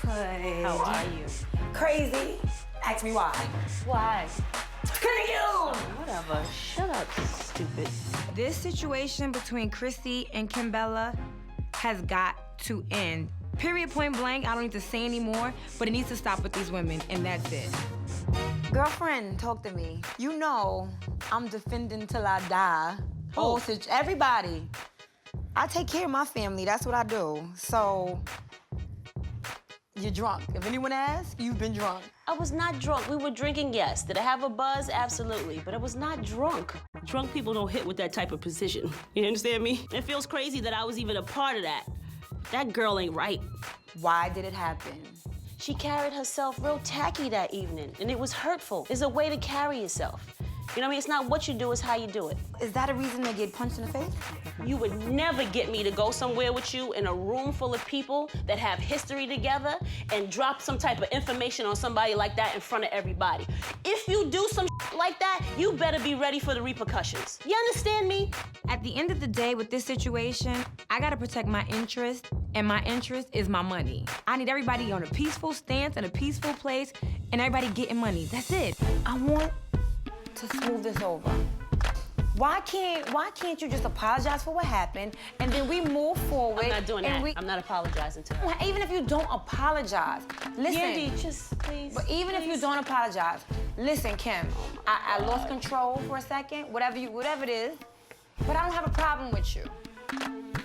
puss. How are you? Crazy. Ask me why. Why? Because you! Whatever. Shut up, stupid. This situation between Chrissy and Kimbella has got to end. Period, point blank. I don't need to say anymore, but it needs to stop with these women, and that's it. Girlfriend, talk to me. You know I'm defending till I die. Oh, everybody. I take care of my family. That's what I do. So, you're drunk. If anyone asks, you've been drunk. I was not drunk. We were drinking, yes. Did I have a buzz? Absolutely. But I was not drunk. Drunk people don't hit with that type of precision. You understand me? It feels crazy that I was even a part of that. That girl ain't right. Why did it happen? She carried herself real tacky that evening, and it was hurtful. It's a way to carry yourself. You know what I mean? It's not what you do, it's how you do it. Is that a reason to get punched in the face? You would never get me to go somewhere with you in a room full of people that have history together and drop some type of information on somebody like that in front of everybody. If you do some like that, you better be ready for the repercussions. You understand me? At the end of the day with this situation, I gotta protect my interest, and my interest is my money. I need everybody on a peaceful stance in a peaceful place, and everybody getting money. That's it. I want to smooth this over. Why can't you just apologize for what happened and then we move forward? I'm not doing that. I'm not apologizing to her. Even if you don't apologize, listen. Yandy, just please. But even if you don't apologize, listen, Kim. I lost control for a second, whatever it is. But I don't have a problem with you.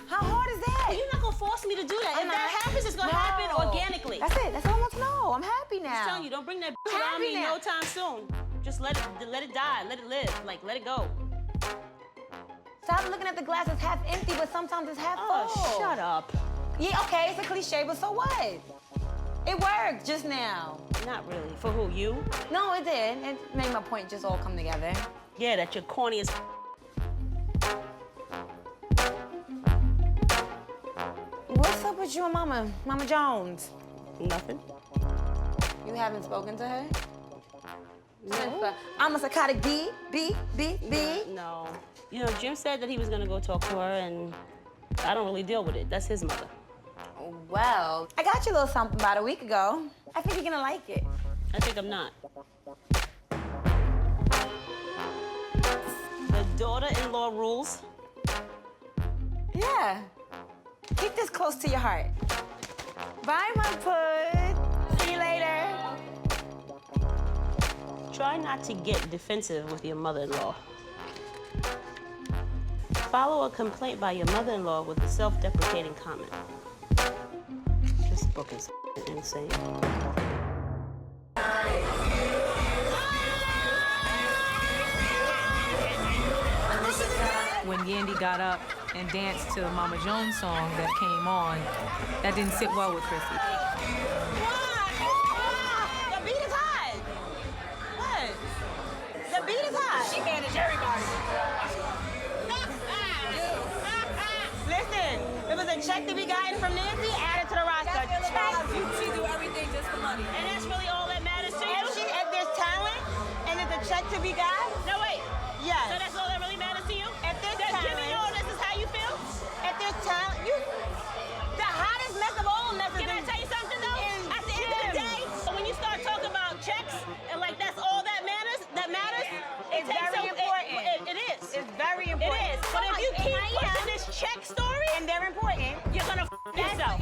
How hard is that? You're not gonna force me to do that. If that happens, it's gonna happen organically. That's it. That's all I want to know. I'm happy now. I'm just telling you, don't bring that around me no time soon. Just let it die. Let it live. Like, let it go. Stop looking at the glass as half empty, but sometimes it's half full. Oh, shut up. Yeah, okay, it's a cliche, but so what? It worked just now. Not really. For who, you? No, it did. It made my point just all come together. Yeah, that you're corny as What's up with you and Mama Jones? Nothing. You haven't spoken to her? No. I'm a psychotic B. No. You know, Jim said that he was gonna go talk to her, and I don't really deal with it. That's his mother. Well, I got you a little something about a week ago. I think you're gonna like it. I think I'm not. The daughter-in-law rules. Yeah. Keep this close to your heart. Bye, my pud. See you later. Try not to get defensive with your mother-in-law. Follow a complaint by your mother-in-law with a self-deprecating comment. This book is insane. When Yandy got up and danced to the Mama Jones song that came on, that didn't sit well with Chrissy. The beat is hot. What? The beat is hot. She managed everybody. Listen, it was a check to be gotten from Nancy, added to the roster. She do everything just for money. And that's really all that matters to you? If there's talent and it's a check to be got, No, wait. yes. So that's all that really matters to you? If there's Does talent, Jimmy know this is how you feel? if there's talent, the hottest mess of all messes Can I is tell you something, though? in At the end of the day, when you start talking about checks, and like that's all that matters, It's very important. It is. It's very It important. is. But if you keep pushing this check story, And they're important. you're gonna yourself.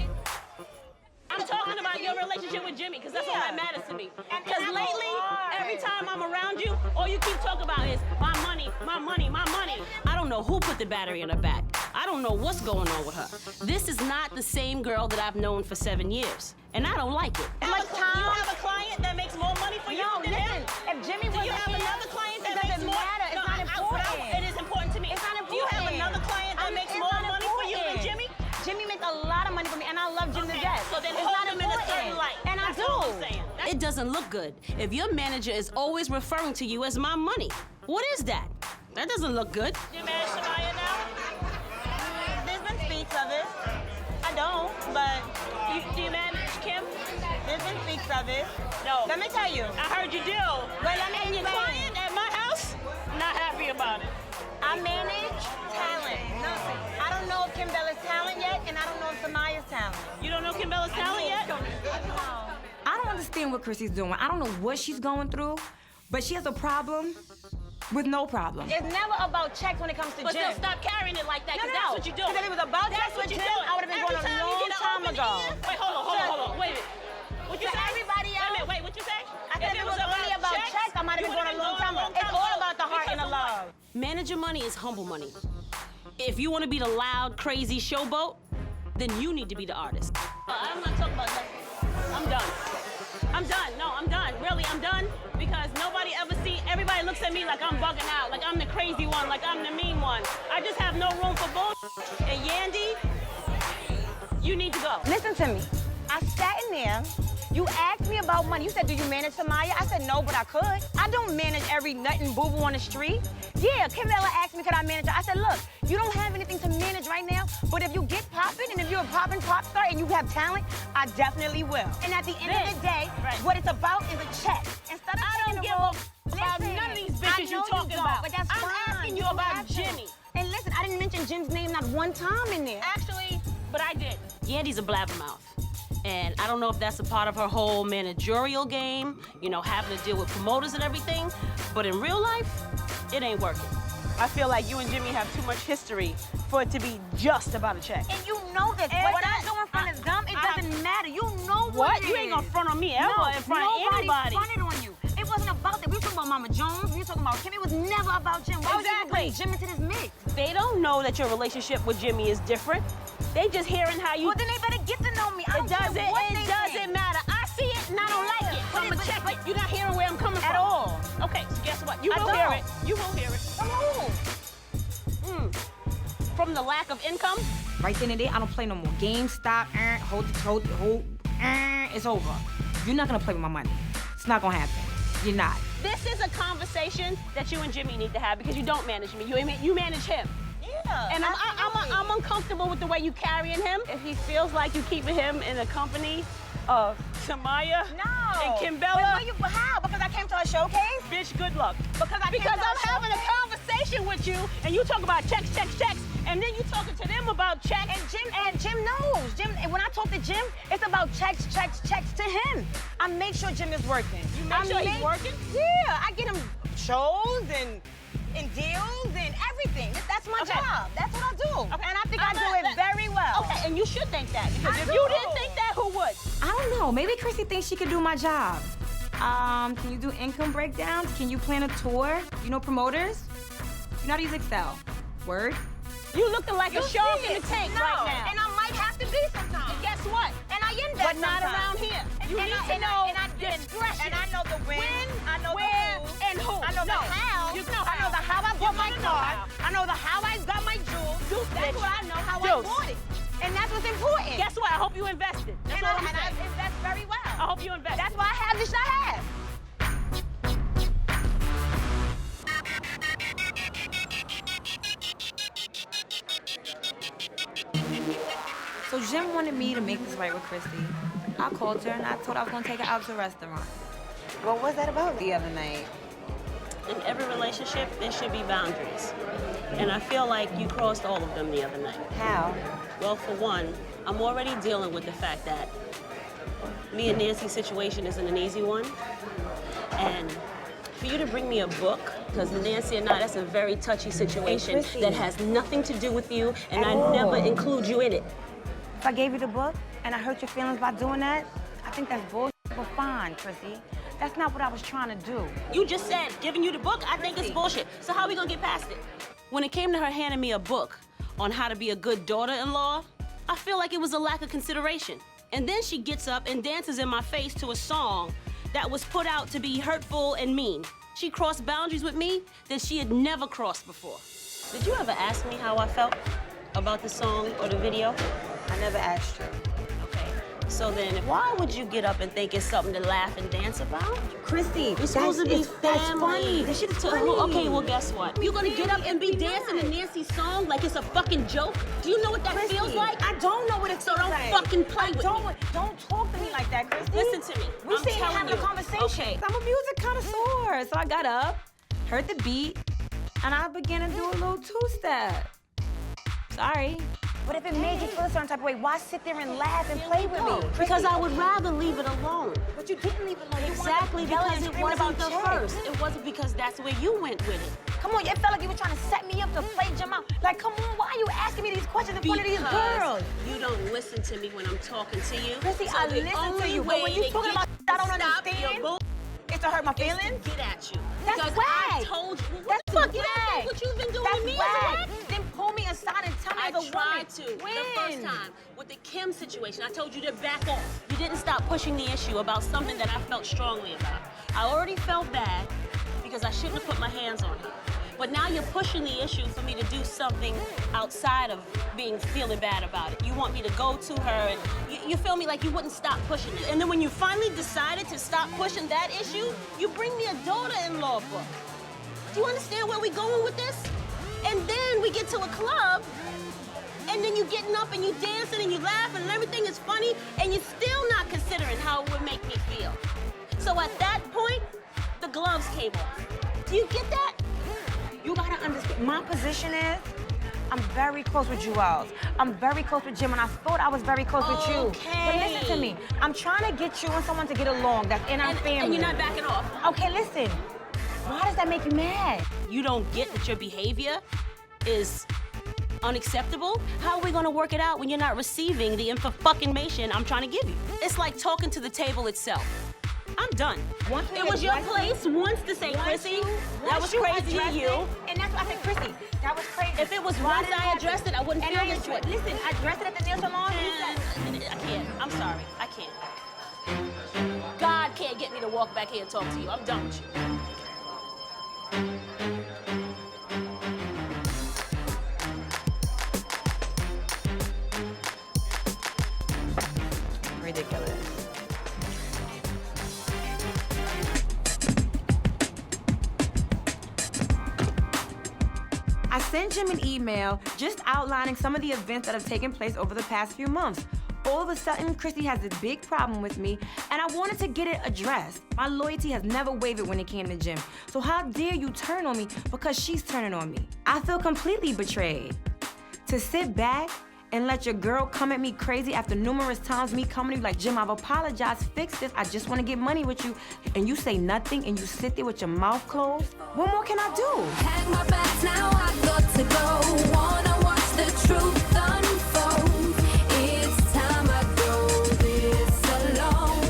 I'm talking about your relationship with Jimmy, because that's all that matters to me. Because that's lately, hard. every time I'm around you, all you keep talking about is my money, my money, my money. I don't know who put the battery in her back. I don't know what's going on with her. This is not the same girl that I've known for 7 years, and I don't like it. You have a client that makes more money for you No, than listen, him? if Jimmy Do you wasn't have here, another client that it makes doesn't more? matter. It's not important. It is important to me. It's not Do you have important. another client that makes It's more not money for you than important. Jimmy? Jimmy makes a lot of money for me, and I love Jim to death. So then it's hold not him in a important. certain light. And I That's all I'm do. saying. It doesn't look good if your manager is always referring to you as my money. What is that? That doesn't look good. Do you manage Shemaya now? There's been speaks of it. I don't, but Do you manage Kim? there's been speaks of it. No. Let me tell you. I heard you do. But let me And your explain. client at my house, not happy about it. I manage talent. I don't know if Kimbella's talent yet, and I don't know if Samaya's talent. You don't know Kimbella's talent yet? I don't understand what Chrissy's doing. I don't know what she's going through, but she has a problem with no problem. It's never about checks when it comes to But Jim. still stop carrying it like that, because No. that's what you're doing. Because if it was about That's checks what with you're Jim, doing. I would have been Every going a time you long get an time open ago. ear- Wait, hold on. Wait a minute. What you To say? everybody else- Wait, what you say? I said if it was only about checks, I might have been going a long time ago. It's all about the heart and the love. Manager money is humble money. If you want to be the loud, crazy showboat, then you need to be the artist. I'm not talking about that. I'm done. No, I'm done. Really, I'm done. Because everybody looks at me like I'm bugging out, like I'm the crazy one, like I'm the mean one. I just have no room for bullshit. And Yandy, you need to go. Listen to me. I sat in there. You asked me about money. You said, do you manage Samaya? I said, no, but I could. I don't manage every nut and boo-boo on the street. Yeah, Kimbella asked me, could I manage her? I said, look, you don't have anything to manage right now, but if you get popping and if you're a popping pop star and you have talent, I definitely will. And at the end of the day, what it's about is a check. Instead of I don't give a about none of these bitches you talking about. But that's I'm fine. asking you about Jimmy. And listen, I didn't mention Jim's name not one time in there. Actually, but I did. Yandy's a blabbermouth. And I don't know if that's a part of her whole managerial game, you know, having to deal with promoters and everything, but in real life, it ain't working. I feel like you and Jimmy have too much history for it to be just about a check. And you know this. What I do in front of them, it doesn't matter. You know what it You ain't gonna is. front on me ever in front of anybody. Nobody fronted on you. It wasn't about that. We were talking about Mama Jones. We were talking about Kim. It was never about Jim. Why would you even bring Jim into this mix? They don't know that your relationship with Jimmy is different. They just hearing how you... Well, then they better get to know me. It doesn't matter. I see it and I don't like it. So I'm gonna check it. You're not hearing where I'm coming from. At all. Okay, so guess what? You will hear it. You will hear it. From who? From the lack of income? Right then and there, I don't play no more. Game, stop, hold, it's over. You're not gonna play with my money. It's not gonna happen. You're not. This is a conversation that you and Jimmy need to have because you don't manage me. You manage him. Yeah. And I'm uncomfortable with the way you carrying him. If he feels like you keeping him in the company of Samaya and Kimbella. But how? Because I came to a showcase? Bitch, good luck. Because I'm having a conversation with you and you talk about checks, and then you talking to them about checks. And Jim knows. And when I talk to Jim, it's about checks to him. I make sure Jim is working. You make sure he's working? Yeah, I get him shows and deals and everything. That's my job. That's what I do. Okay. And I think I do it very well. Okay, and you should think that. Because if you didn't think that, who would? I don't know. Maybe Chrissy thinks she could do my job. Can you do income breakdowns? Can you plan a tour? You know promoters? You know how to use Excel. Word? You looking like a shark in the tank right now. And I might have to be sometimes. And guess what? And I end that But not sometimes. around here. You need to know discretion. And I know the when, I know where, the who, and who. I know the how. You know I know the how I bought my car. I know the how I got my jewels. That's what I know how I bought it. And that's what's important. Guess what? I hope you invested. That's all I'm and I saying. invest very well. I hope you invest. That's why I have the shit I have. So Jim wanted me to make this right with Chrissy. I called her and I told her I was gonna take her out to a restaurant. What was that about the other night? In every relationship, there should be boundaries. And I feel like you crossed all of them the other night. How? Well, for one, I'm already dealing with the fact that me and Nancy's situation isn't an easy one. And for you to bring me a book, because Nancy and I, that's a very touchy situation that has nothing to do with you, and I never include you in it. If I gave you the book and I hurt your feelings by doing that, I think that's bullshit, but fine, Chrissy. That's not what I was trying to do. You just said giving you the book, I think it's bullshit. So how are we gonna get past it? When it came to her handing me a book on how to be a good daughter-in-law, I feel like it was a lack of consideration. And then she gets up and dances in my face to a song that was put out to be hurtful and mean. She crossed boundaries with me that she had never crossed before. Did you ever ask me how I felt about the song or the video? I never asked you. Okay. So then why would you get up and think it's something to laugh and dance about? Chrissy, You're supposed to be that's family. funny. This shit is funny. Okay, well, guess what? You're gonna get up and be dancing to Nancy's song like it's a fucking joke? Do you know what that Chrissy, feels like? I don't know what it feels So don't like. fucking play with me. Don't talk to me like that, Chrissy. Listen to me. We I'm sitting here telling having a you. conversation. Okay. I'm a music connoisseur. So I got up, heard the beat, and I began to do a little two-step. Sorry. But if it made you feel a certain type of way, why sit there and laugh and play with me? Because I would rather leave it alone. But you didn't leave it alone. Exactly, because it wasn't the first. It wasn't because that's where you went with it. Come on, it felt like you were trying to set me up to play Jim out. Like, come on, why are you asking me these questions in front of these girls? You don't listen to me when I'm talking to you. Chrissy, I listen to you, but when you're talking about I don't understand, it's to hurt my feelings? Get at you. That's because whack. I told you. What the fuck? You don't think what you've been doing That's to me whack. is whack? Then pull me aside and tell me I as a tried woman. to. The first time with the Kim situation, I told you to back off. You didn't stop pushing the issue about something that I felt strongly about. I already felt bad because I shouldn't have put my hands on her. But now you're pushing the issue for me to do something outside of feeling bad about it. You want me to go to her and you feel me like you wouldn't stop pushing it. And then when you finally decided to stop pushing that issue, you bring me a daughter-in-law book. Do you understand where we're going with this? And then we get to a club and then you getting up and you dancing and you laughing and everything is funny and you're still not considering how it would make me feel. So at that point, the gloves came off. Do you get that? You gotta understand, my position is, I'm very close with Jewels. I'm very close with Jim, and I thought I was very close with you. But listen to me, I'm trying to get you and someone to get along that's in our family. And you're not backing off. Okay, listen, why does that make you mad? You don't get that your behavior is unacceptable? How are we gonna work it out when you're not receiving the information I'm trying to give you? It's like talking to the table itself. I'm done. It was your place once to say, Chrissy, that was crazy of you. And that's why I said, Chrissy, that was crazy. If it was once I addressed it, I wouldn't feel this way. Listen, I addressed it at the nail salon. I can't. I'm sorry. I can't. God can't get me to walk back here and talk to you. I'm done with you. Ridiculous. I sent Jim an email just outlining some of the events that have taken place over the past few months. All of a sudden, Chrissy has this big problem with me, and I wanted to get it addressed. My loyalty has never wavered when it came to Jim. So how dare you turn on me because she's turning on me? I feel completely betrayed. To sit back and let your girl come at me crazy after numerous times me coming to you like, Jim, I've apologized, fix this, I just want to get money with you, and you say nothing and you sit there with your mouth closed? What more can I do? Pack my bags, now I got to go. Wanna watch the truth unfold. It's time I go this alone.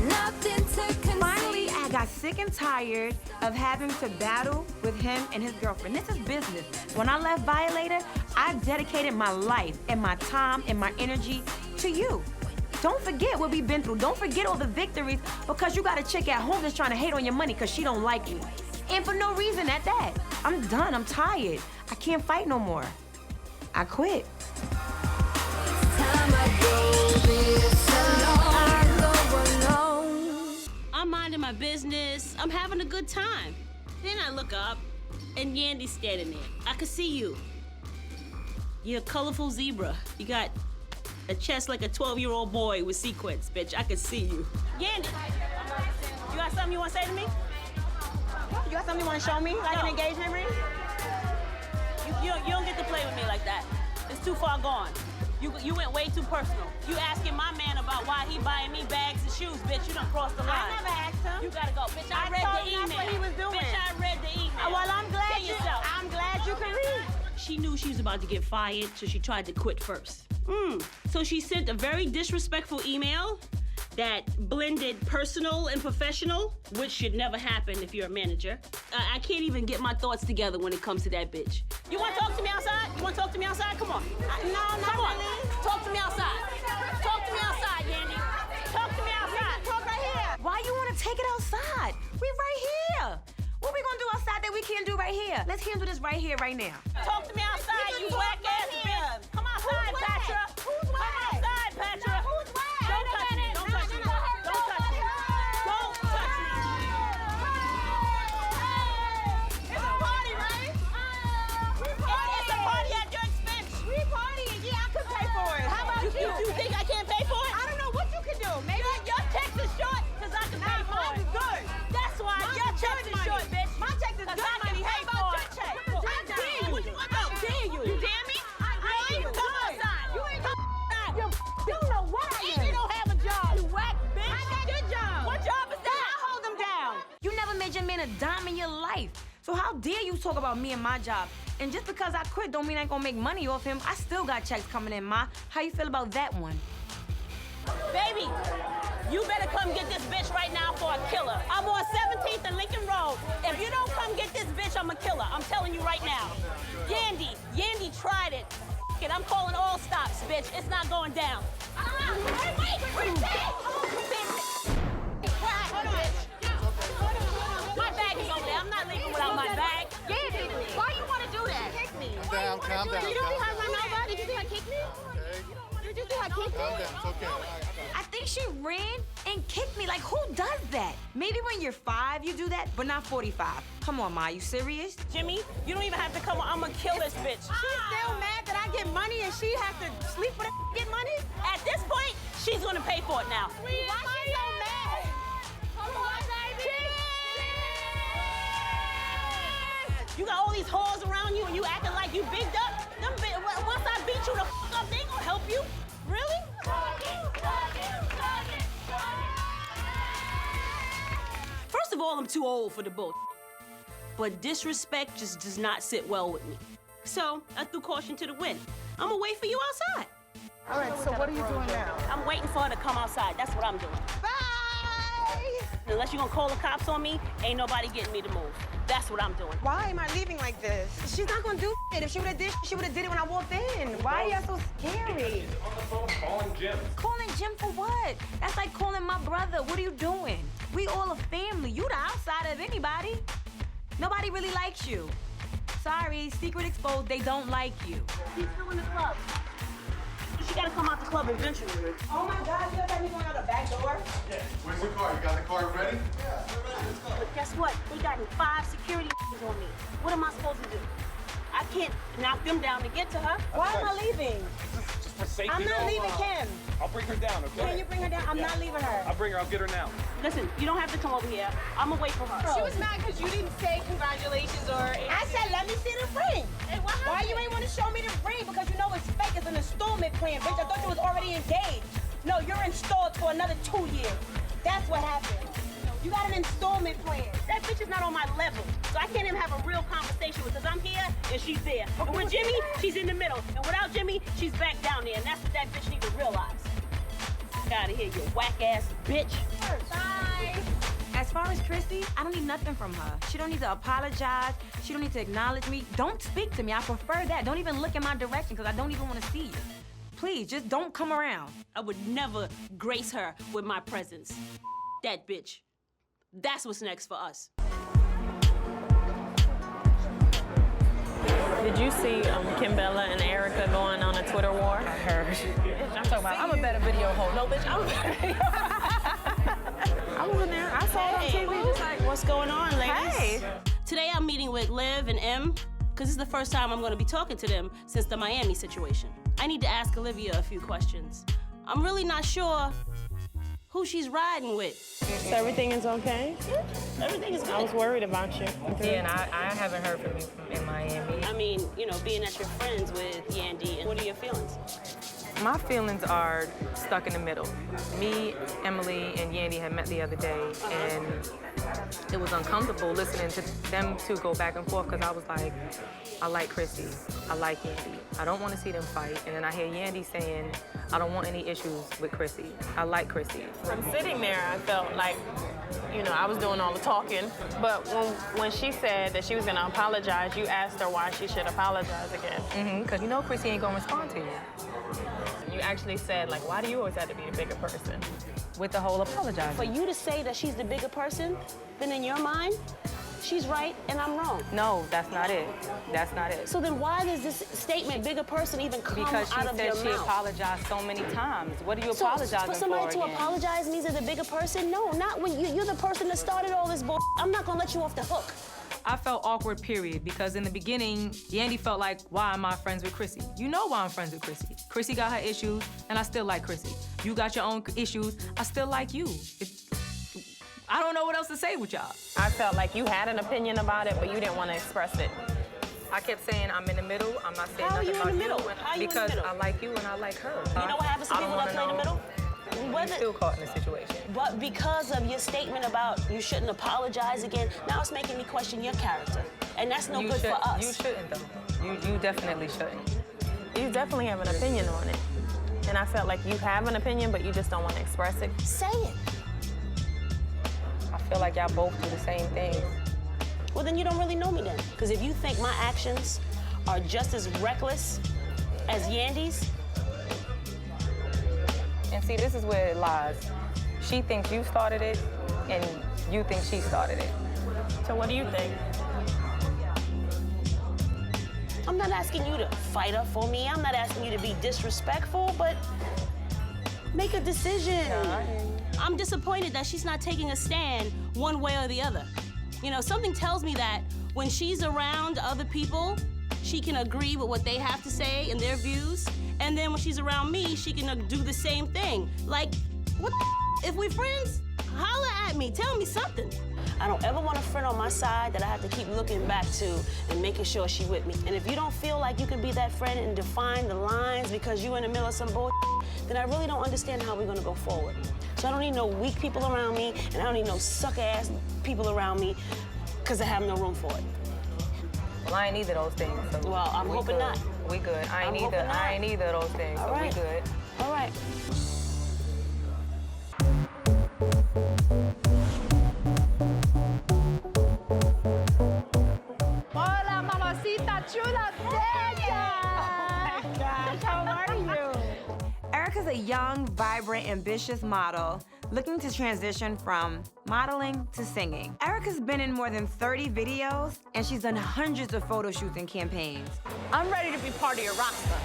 Nothing to conceal. Finally, I got sick and tired of having to battle with him and his girlfriend. This is business. When I left Violator, I dedicated my life and my time and my energy to you. Don't forget what we've been through. Don't forget all the victories because you got a chick at home that's trying to hate on your money because she don't like you. And for no reason at that. I'm done, I'm tired. I can't fight no more. I quit. Time I go this alone. I'm minding my business. I'm having a good time. Then I look up, and Yandy's standing there. I could see you. You're a colorful zebra. You got a chest like a 12-year-old boy with sequins, bitch. I could see you. Yandy, you got something you want to say to me? You got something you want to show me? Like an engagement ring? You don't get to play with me like that. It's too far gone. You went way too personal. You asking my man about why he buying me bags and shoes, bitch. You done crossed the line. I never asked him. You gotta go, bitch. I read told the him email. that's what he was doing. Bitch, I read the email. Well, I'm glad I'm glad you can read. She knew she was about to get fired, so she tried to quit first. So she sent a very disrespectful email that blended personal and professional, which should never happen if you're a manager. I can't even get my thoughts together when it comes to that bitch. You want to talk to me outside? You want to talk to me outside? Come on. No, Come on. Talk to me outside. Talk to me outside, Yandy. Talk to me outside. Talk right here. Why you want to take it outside? We right here. What we gonna do outside that we can't do right here? Let's handle this right here, right now. Talk to me outside, you whack ass bitch. Come outside, Patra. Who's Come outside, Patra. Who's whack? Don't touch me. Don't touch me. Don't touch me. Don't touch me. It's a party, right? It's a party at your expense. We partying. Yeah, I could pay for it. How about you? You think I can't pay for it? I don't know what you can do. Maybe Your check is short because I can pay for mine it. is good. That's why your check is short, bitch. My check is good Because I can money. pay How about for your it. check? How dare you? How dare you? You dare me? I How dare you talk about me and my job? And just because I quit don't mean I ain't gonna make money off him. I still got checks coming in, Ma. How you feel about that one? Baby, you better come get this bitch right now for a killer. I'm on 17th and Lincoln Road. If you don't come get this bitch, I'm a killer. I'm telling you right now. Yandy tried it. F it, I'm calling all stops, bitch. It's not going down. Hey, wait, hold on. My bag is over there. I'm not leaving without my bag. Yandy, why you want to do that? Kick me. Calm down. You don't see how my mouth? Did you see her kick me? Did you see her kick me? Calm down. It's okay. I think she ran and kicked me. Like, who does that? Maybe when you're 5, you do that, but not 45. Come on, Ma, you serious? Jimmy, you don't even have to come on. I'm gonna kill this bitch. She's still mad that I get money and she has to sleep with her get money? At this point, she's gonna pay for it now. Why she so mad? Come on, baby. You got all these whores around you and you acting like you bigged up. Once I beat you the up, they ain't gonna help you. Really? First of all, I'm too old for the bull. But disrespect just does not sit well with me. So I threw caution to the wind. I'm gonna wait for you outside. All right, so what are you doing now? I'm waiting for her to come outside. That's what I'm doing. Bye! Unless you're gonna call the cops on me, ain't nobody getting me to move. That's what I'm doing. Why am I leaving like this? She's not gonna do it. If she would've did, she would've did it when I walked in. Why are y'all so scary? On the phone calling Jim. Calling Jim for what? That's like calling my brother. What are you doing? We all a family. You the outsider of anybody. Nobody really likes you. Sorry, secret exposed, they don't like you. She's still in the club. She gotta come out the club eventually. Oh my God, you got me going out the back door? Yeah. Where's the car? You got the car ready? But guess what? They got 5 security on me. What am I supposed to do? I can't knock them down to get to her. Why am I leaving? Just for safety. I'm not leaving Kim. I'll bring her down, okay? Can you bring her down? I'm not leaving her. I'll bring her. I'll get her now. Listen, you don't have to come over here. I'm gonna wait for her. She was mad because you didn't say congratulations or... I said, let me see the ring. Hey, what Why happened? you ain't want to show me the ring? Because you know it's fake. It's an installment plan, bitch. I thought you was already engaged. No, you're installed for another 2 years. That's what happened. You got an installment plan. That bitch is not on my level. So I can't even have a real conversation with her. Because I'm here and she's there. But with Jimmy, she's in the middle. And without Jimmy, she's back down there. And that's what that bitch needs to realize. Get out of here, you whack-ass bitch. Bye. As far as Chrissy, I don't need nothing from her. She don't need to apologize. She don't need to acknowledge me. Don't speak to me. I prefer that. Don't even look in my direction because I don't even want to see you. Please, just don't come around. I would never grace her with my presence. That bitch. That's what's next for us. Did you see Kimbella and Erica going on a Twitter war? I heard. I'm talking about, I'm a better video hoe. No, bitch, I'm a better video I was in there. I saw it on TV. Just like, What's going on, ladies? hey. Today I'm meeting with Liv and M, because this is the first time I'm going to be talking to them since the Miami situation. I need to ask Olivia a few questions. I'm really not sure who she's riding with. So everything is okay? Everything is good. I was worried about you. Yeah, and I haven't heard from you in Miami. I mean, you know, being that you're friends with Yandy, what are your feelings? My feelings are stuck in the middle. Me, Emily, and Yandy had met the other day, and it was uncomfortable listening to them two go back and forth because I was like, I like Chrissy, I like Yandy. I don't want to see them fight. And then I hear Yandy saying, I don't want any issues with Chrissy. I like Chrissy. From sitting there, I felt like, you know, I was doing all the talking. But when she said that she was gonna apologize, you asked her why she should apologize again. Because you know Chrissy ain't gonna respond to you. You actually said, like, why do you always have to be the bigger person? With the whole apologizing. For you to say that she's the bigger person, then in your mind, she's right and I'm wrong. No, that's not it. That's not it. So then why does this statement, bigger person, even come Because she out of said your she mouth? apologized so many times. What are you So apologizing for somebody to again? apologize means they're the bigger person? No, not when you're the person that started all this bull. I'm not gonna let you off the hook. I felt awkward, period, because in the beginning, Yandy felt like, why am I friends with Chrissy? You know why I'm friends with Chrissy. Chrissy got her issues, and I still like Chrissy. You got your own issues, I still like you. I don't know what else to say with y'all. I felt like you had an opinion about it, but you didn't want to express it. I kept saying I'm in the middle. I'm not saying How are nothing you in about the middle? you. How are you in the Because middle? I like you and I like her. You know what happens to I don't people that wanna play the know. middle? You're still caught in the situation. But because of your statement about you shouldn't apologize again, now it's making me question your character. and that's no You good should, for us. You shouldn't, though. You definitely shouldn't. You definitely have an opinion on it. And I felt like you have an opinion, but you just don't want to express it. Say it. I feel like y'all both do the same things. Well, then you don't really know me then. Because if you think my actions are just as reckless as Yandy's, And see, this is where it lies. She thinks you started it, and you think she started it. So what do you think? I'm not asking you to fight up for me. I'm not asking you to be disrespectful, but make a decision. I'm disappointed that she's not taking a stand one way or the other. You know, something tells me that when she's around other people, she can agree with what they have to say and their views. And then when she's around me, she can do the same thing. Like, what the if we're friends, holla at me, tell me something. I don't ever want a friend on my side that I have to keep looking back to and making sure she's with me. And if you don't feel like you can be that friend and define the lines because you're in the middle of some bullshit, then I really don't understand how we're gonna go forward. So I don't need no weak people around me, and I don't need no sucker-ass people around me, because I have no room for it. Well, I ain't either of those things. So Well, I'm hoping good. not. We good. I I'm ain't hoping not. either of those things, All so right. we good. All right. Hola, mamacita chula bella. Oh my gosh, how are you? Erica's a young, vibrant, ambitious model looking to transition from modeling to singing. Erica's been in more than 30 videos, and she's done hundreds of photo shoots and campaigns. I'm ready to be part of your roster.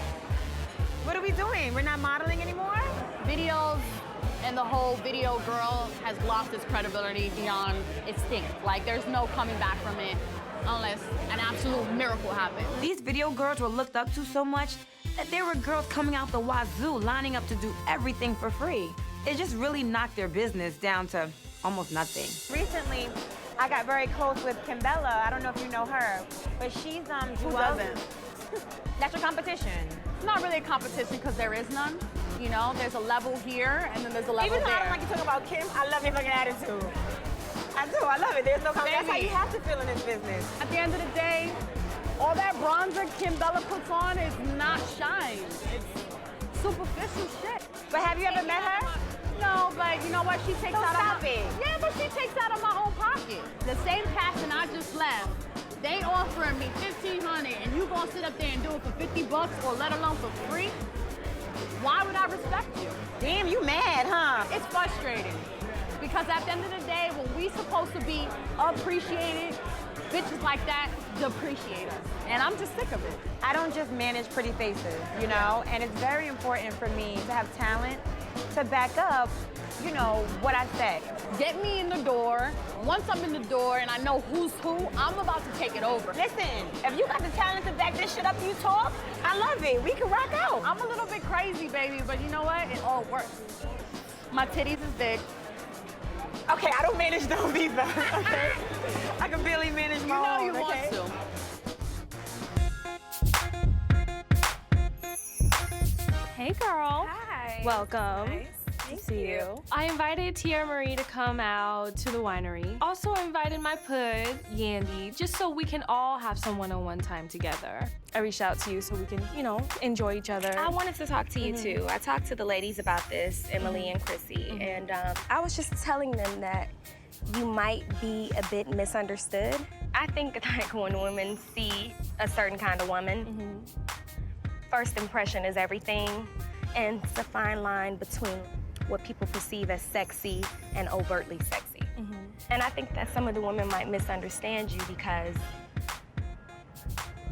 What are we doing? We're not modeling anymore? Videos and the whole video girl has lost its credibility beyond extinct. Like, there's no coming back from it unless an absolute miracle happens. These video girls were looked up to so much that there were girls coming out the wazoo lining up to do everything for free. It just really knocked their business down to almost nothing. Recently, I got very close with Kimbella. I don't know if you know her, but she's Who doesn't? That's your competition. It's not really a competition because there is none. You know, there's a level here and then there's a level Even though there. I don't like you talking about Kim, I love your fucking attitude. I do, I love it. There's no competition. That's how you have to feel in this business. At the end of the day, all that bronzer Kimbella puts on is not shine. It's superficial shit. But have you ever met her? No, but you know what? She takes So out stop of my... it. Yeah, but she takes out of my own pocket. The same passion I just left, they offering me $1,500 and you gonna sit up there and do it for $50 or let alone for free? Why would I respect you? Damn, you mad, huh? It's frustrating. Because at the end of the day, when we supposed to be appreciated, bitches like that depreciate us. And I'm just sick of it. I don't just manage pretty faces, you know? And it's very important for me to have talent to back up, you know, what I say. Get me in the door. Once I'm in the door and I know who's who, I'm about to take it over. Listen, if you got the talent to back this shit up, you talk, I love it. We can rock out. I'm a little bit crazy, baby, but you know what? It all works. My titties is big. Okay, I don't manage those either, okay? I can barely manage my own, You know you okay? want to. Hey, girl. Hi. Welcome. Nice. To see you. I invited Tia Marie to come out to the winery. Also invited my pud, Yandy, just so we can all have some one-on-one time together. I reached out to you so we can, you know, enjoy each other. I wanted to talk to you too. I talked to the ladies about this, Emily and Chrissy, and I was just telling them that you might be a bit misunderstood. I think like when women see a certain kind of woman, first impression is everything, and it's a fine line between what people perceive as sexy and overtly sexy. And I think that some of the women might misunderstand you because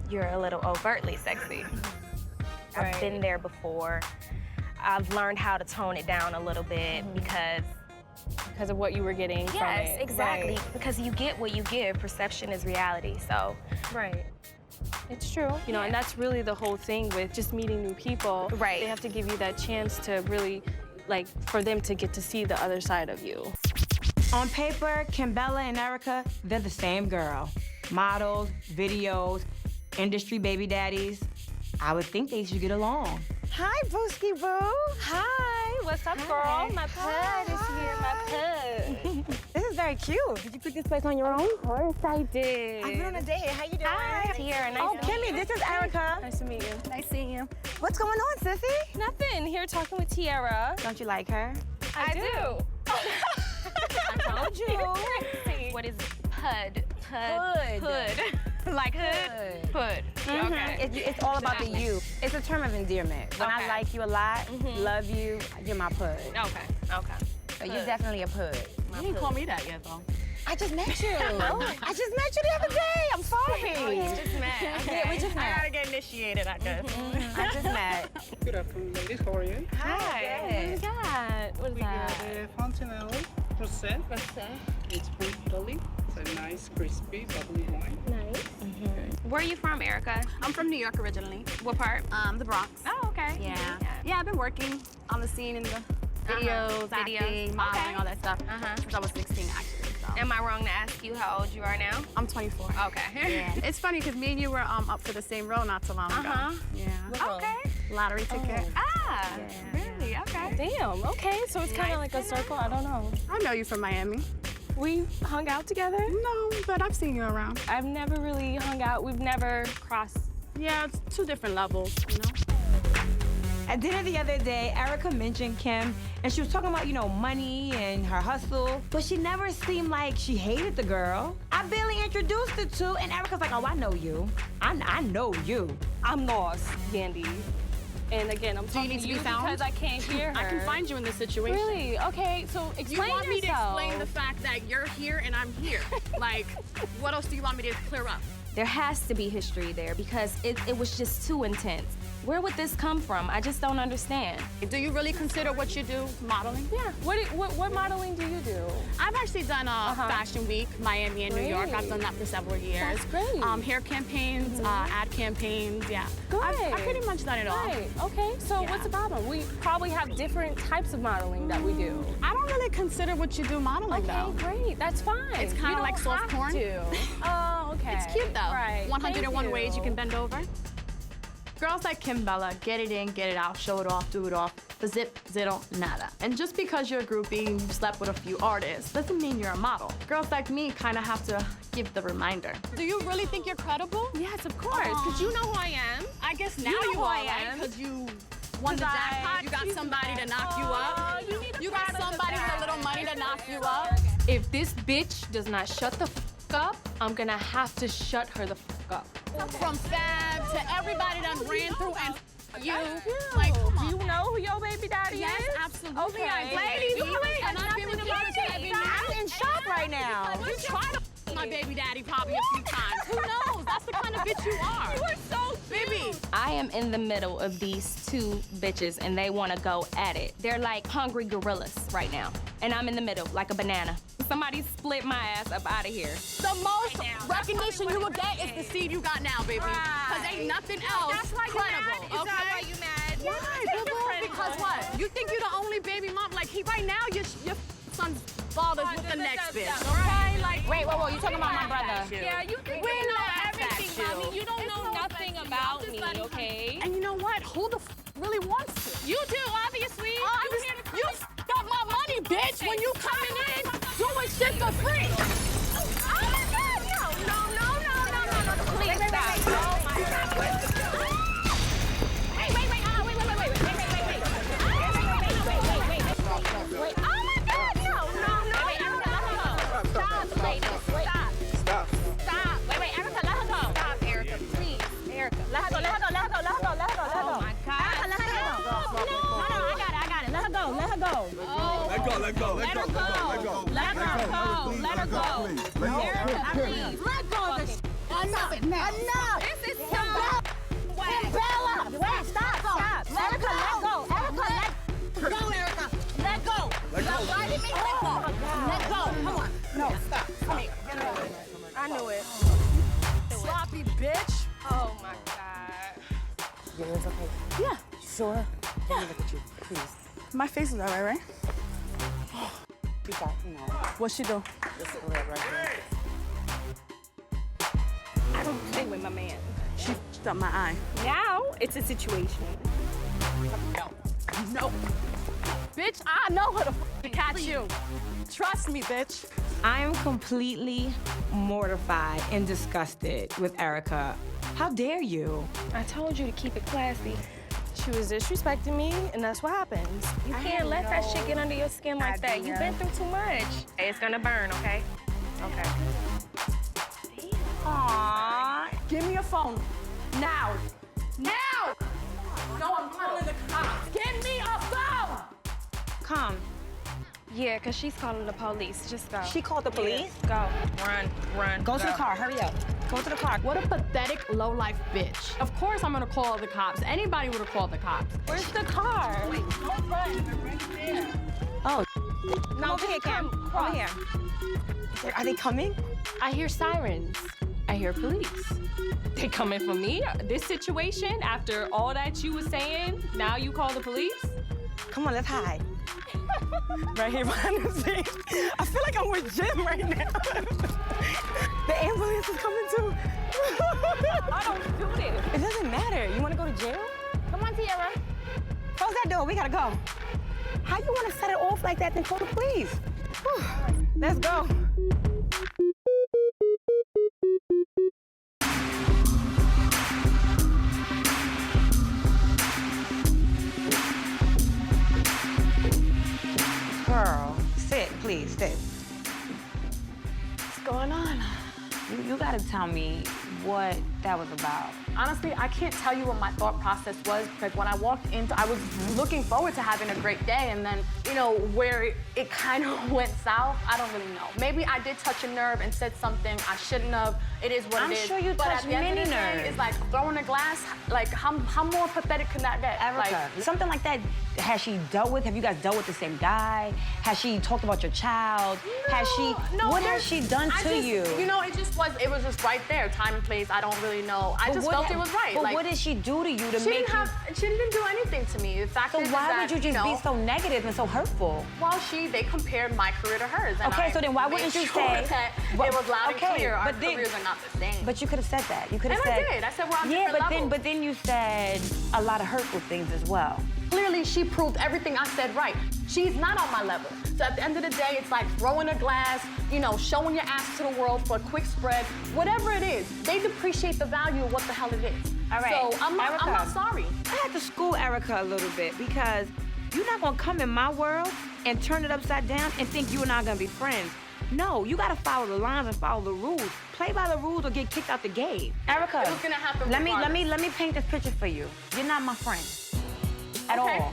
you're a little overtly sexy. I've been there before. I've learned how to tone it down a little bit because of what you were getting from it. Yes, exactly. Right. Because you get what you give. Perception is reality, so. Right. It's true. You know, and that's really the whole thing with just meeting new people. Right. They have to give you that chance to really, like, for them to get to see the other side of you. On paper, Kimbella and Erica, they're the same girl. Models, videos, industry baby daddies. I would think they should get along. Hi, Booski Boo. Hi, what's up, girl? My pud is here, my pud. This is very cute. Did you pick this place on your own? Of course I did. I've been on a date here. How you doing? Hi. Tiara, nice Oh, to meet Kimmy, you. this is Erica. Nice to meet you. Nice seeing you. What's going on, sissy? Nothing. Here talking with Tiara. Don't you like her? I do. I told you. What is PUD? Hood. Like hood? Hood. Okay. It's all about the you. It's a term of endearment. When I Okay. like you a lot, love you, you're my pud. Okay. Okay. So you're definitely a pud. You didn't call me that yet, though. I just met you. I just met you the other day. I'm sorry. Oh, you just met. Yeah, we just I met. gotta get initiated, I guess. I just met. Good afternoon, ladies. How are you? Hi. What is that? What is We that? got a Fontanello Rosé. It's from Italy. It's a nice, crispy, bubbly wine. Nice. Where are you from, Erica? I'm from New York originally. What part? The Bronx. Oh, okay. Yeah, I've been working on the scene in the videos, acting, modeling, Okay. all that stuff since I was 16, actually. So. Am I wrong to ask you how old you are now? I'm 24. Okay. Yeah. It's funny because me and you were up for the same role not so long ago. Yeah. Okay. Lottery ticket. Ah, really? Okay. Damn. Okay. So it's kind of like a circle. I don't know. I know you from Miami. We hung out together. No, but I've seen you around. I've never really hung out. We've never crossed. Yeah, it's two different levels, you know? At dinner the other day, Erica mentioned Kim, and she was talking about, money and her hustle, but she never seemed like she hated the girl. I barely introduced the two, and Erica's like, oh, I know you. I know you. I'm lost, Yandy. And again, I'm Do you talking need to to you be found? because I can't hear her. I can find you in this situation. Really? Okay, so You explain want me to yourself. explain the fact that you're here and I'm here? Like, what else do you want me to clear up? There has to be history there because it was just too intense. Where would this come from? I just don't understand. Do you really consider what you do modeling? Yeah. What modeling do you do? I've actually done Fashion Week, Miami and New York. I've done that for several years. That's great. Hair campaigns, ad campaigns, yeah. Good. I've pretty much done it all. Right. Okay. So Yeah. what's the problem? We probably have different types of modeling that we do. I don't really consider what you do modeling Okay, though. great. That's fine. It's kind You of like don't soft have porn. to. Oh, okay. It's cute though. Right. 101 Thank ways you can bend over. Girls like Kimbella, get it in, get it out, show it off, do it off. Zip, zero, nada. And just because you're a groupie and you slept with a few artists doesn't mean you're a model. Girls like me kind of have to give the reminder. Do you really think you're credible? Yes, of course. Because you know who I am. I guess now You know you who are, I right? am. Because you won the 'Cause jackpot. You got somebody to knock you up. You got somebody with a little money to knock you up. If this bitch does not shut the f up, I'm gonna have to shut her the f up. From Fab to everybody that ran through and you. Like, come on. Do you know who your baby daddy Yes, is? absolutely. Okay. I do. Ladies, And please. I've been with you for 7 years. I'm in shock right now. You tried to my baby daddy probably a few times. Who knows? That's the kind of bitch you are. You are so Baby. I am in the middle of these two bitches and they want to go at it. They're like hungry gorillas right now. And I'm in the middle like a banana. Somebody split my ass up out of here. The most recognition you will get is the seed you got now, baby. Because ain't nothing else credible. Is that why you mad? Why, boo-boo? Because what? You think you're the only baby mom? Like, right now, your son's father's with the next bitch, okay? Like, Wait, whoa, you talking about my brother? Yeah, you think you know everything, mommy. You don't know nothing about me, okay? And you know what? Who the really wants to? You do, obviously. You got my money, bitch, when you coming in doing shit for free. Oh my God, no. Please stop. Oh my God. Wait. Oh my God, no. Stop, lady. Stop. Wait, Erica, let her go. Stop, Erica, please. Erica. Let her go. Oh my God. No, I got it. Let her go. Let go. Please. Let go of this. Enough. This is so Bella. Wait, stop. Erica, let go. Erica, let go. Why did me let go? Let go. Come on. No, stop. Come here. Get her over. I knew it. Sloppy bitch. Oh my God. Your ears okay? Yeah. Sure. Let me look at you, please. My face is all right, right? You got, What'd she do? this red right here. I don't play with my man. She f***ed up my eye. Now it's a situation. No. Bitch, I know how to catch you. Trust me, bitch. I am completely mortified and disgusted with Erica. How dare you? I told you to keep it classy. She was disrespecting me, and that's what happens. You can't let that shit get under your skin like that. You've been through too much. Hey, it's gonna burn, okay? Okay. Aww. Give me your phone. Now. Now! No, I'm calling the cops. Give me a phone! Come. Yeah, because she's calling the police. Just go. She called the police? Yeah. Go. Run. Go to the car. Hurry up. Go to the car. What a pathetic, low-life bitch. Of course I'm gonna call the cops. Anybody would have called the cops. Where's the car? Wait, don't run. Right there. Oh. No, over here, Cam. Over here. Are they coming? I hear sirens. I hear police. They coming for me? This situation, after all that you was saying, now you call the police? Come on, let's hide. Right here behind the scenes. I feel like I'm with Jim right now. The ambulance is coming too. I don't do this. It doesn't matter. You want to go to jail? Come on, Tiara. Close that door. We gotta go. How you want to set it off like that then call the police? Whew. Let's go. Girl, sit, please, sit. What's going on? You gotta tell me what that was about. Honestly, I can't tell you what my thought process was because when I walked in, I was looking forward to having a great day, and then, you know, where it kind of went south, I don't really know. Maybe I did touch a nerve and said something I shouldn't have. It is what it is. I'm sure you but touched at the end many of the day, nerves. it's like throwing a glass. Like, how more pathetic can that get? Erica, Like, something like that, has she dealt with? Have you guys dealt with the same guy? Has she talked about your child? What has she done to you? You know, it was just right there, time and place. I don't really know. I just felt it was right. But Like, what did she do to you to make you... She didn't do anything to me. The fact is why that, would you just be so negative and so hurtful? Well, they compared my career to hers. And Okay, so then why wouldn't you say... that it was loud and clear. Our careers are not the same. But you could have said that. You could have And said... I did. I said we're on yeah, different levels. but then you said a lot of hurtful things as well. Clearly, she proved everything I said right. She's not on my level. So at the end of the day, it's like throwing a glass, you know, showing your ass to the world for a quick spread. Whatever it is, they depreciate the value of what the hell it is. All right, So I'm not sorry. I had to school Erica a little bit because you're not gonna come in my world and turn it upside down and think you and I are gonna be friends. No, you gotta follow the lines and follow the rules. Play by the rules or get kicked out the game. Erica, It was gonna happen let me regardless. paint this picture for you. You're not my friend at all.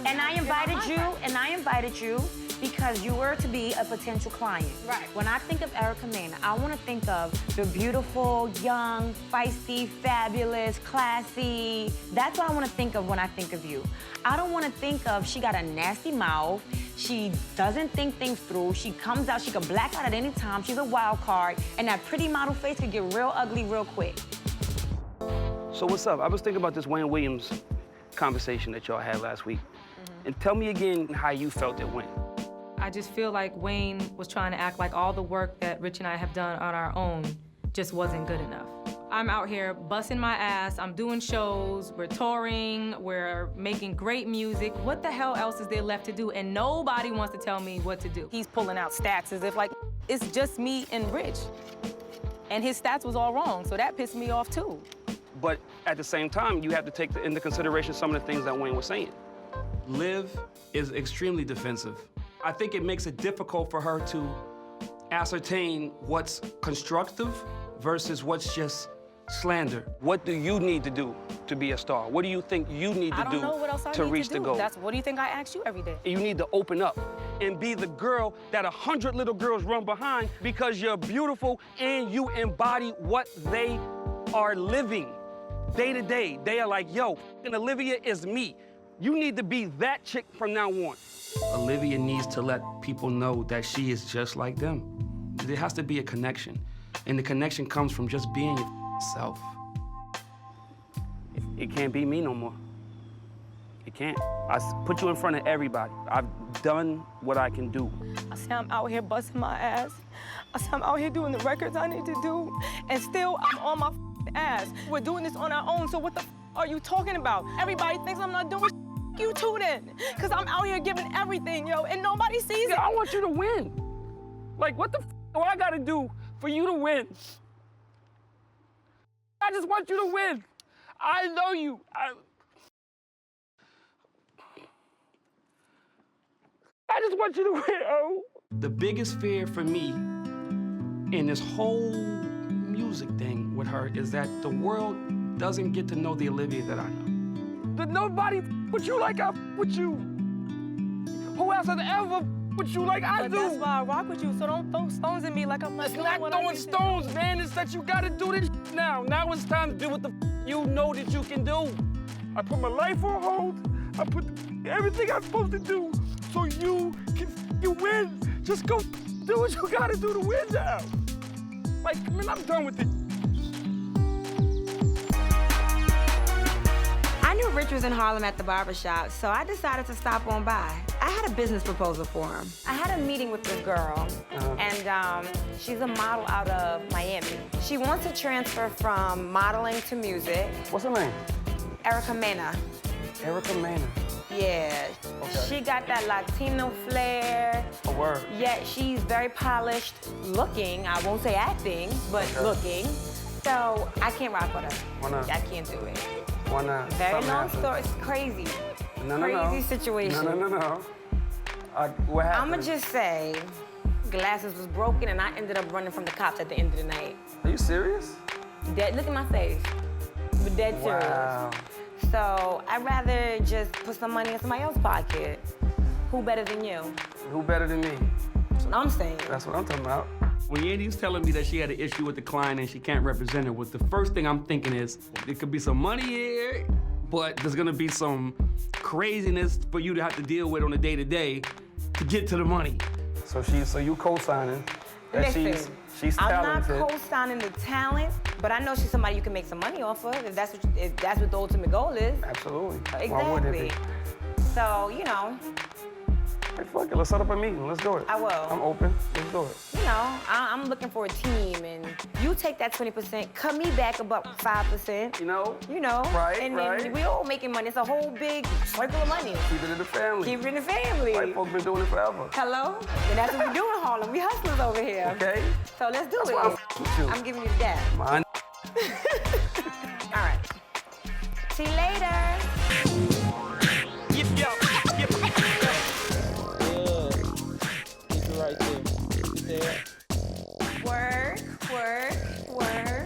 And I invited you because you were to be a potential client. Right. When I think of Erica Mena, I want to think of the beautiful, young, feisty, fabulous, classy. That's what I want to think of when I think of you. I don't want to think of she got a nasty mouth, she doesn't think things through, she comes out, she can black out at any time, she's a wild card, and that pretty model face could get real ugly real quick. So what's up? I was thinking about this Wayne Williams conversation that y'all had last week. And tell me again how you felt it went. I just feel like Wayne was trying to act like all the work that Rich and I have done on our own just wasn't good enough. I'm out here busting my ass, I'm doing shows, we're touring, we're making great music. What the hell else is there left to do? And nobody wants to tell me what to do. He's pulling out stats as if like, it's just me and Rich. And his stats was all wrong, so that pissed me off too. But at the same time, you have to take into consideration some of the things that Wayne was saying. Liv is extremely defensive. I think it makes it difficult for her to ascertain what's constructive versus what's just slander. What do you need to do to be a star? What do you think you need to do to reach the goal? What do you think I ask you every day? You need to open up and be the girl that 100 little girls run behind because you're beautiful and you embody what they are living day to day. They are like, yo, and Olivia is me. You need to be that chick from now on. Olivia needs to let people know that she is just like them. There has to be a connection, and the connection comes from just being yourself. It can't be me no more. It can't. I put you in front of everybody. I've done what I can do. I say I'm out here busting my ass. I say I'm out here doing the records I need to do, and still I'm on my ass. We're doing this on our own, so what the are you talking about? Everybody thinks I'm not doing you too then, because I'm out here giving everything, yo, and nobody sees it. I want you to win. Like, what the What I gotta do for you to win? I just want you to win. I know you. I just want you to win, oh. The biggest fear for me in this whole music thing with her is that the world doesn't get to know the Olivia that I know. That nobody with you like I with you. Who else has ever with you like I do? That's why I rock with you, so don't throw stones at me like I'm not It's doing not what I throwing need to stones, do. man. It's that you gotta do this now. Now it's time to do what the you know that you can do. I put my life on hold. I put everything I'm supposed to do so you can win. Just go do what you gotta do to win now. Like, man, I'm done with it. I knew Rich was in Harlem at the barbershop, so I decided to stop on by. I had a business proposal for him. I had a meeting with this girl, and she's a model out of Miami. She wants to transfer from modeling to music. What's her name? Mena. Mena. Yeah. Okay. She got that Latino flair. A word. Yet she's very polished looking. I won't say acting, but looking. So I can't rock with her. Why not? I can't do it. Why not? Very Something long happened. story. It's crazy. No. Crazy situation. No. What happened? I'ma just say, glasses was broken and I ended up running from the cops at the end of the night. Are you serious? Dead, look at my face. But dead serious. Wow. So I'd rather just put some money in somebody else's pocket. Who better than you? Who better than me? That's what I'm saying. That's what I'm talking about. When Yandy's telling me that she had an issue with the client and she can't represent her, the first thing I'm thinking is, there could be some money here, but there's gonna be some craziness for you to have to deal with on a day-to-day to get to the money. So you co-signing that Listen, she's talented. I'm not co-signing the talent, but I know she's somebody you can make some money off of if that's what the ultimate goal is. Absolutely. Exactly. Why wouldn't it be? So, you know. Hey, fuck it, let's set up a meeting. Let's do it. I will. I'm open. Let's do it. You know, I'm looking for a team, and you take that 20%, cut me back about 5%. You know? Right, and right. then we all making money. It's a whole big circle of money. Keep it in the family. Keep it in the family. White folks been doing it forever. Hello? And that's what we do in Harlem. We hustlers over here. Okay. So let's do That's it. why I'm with you. I'm giving you the dab. Mine. All right. See you later. Right there. Work.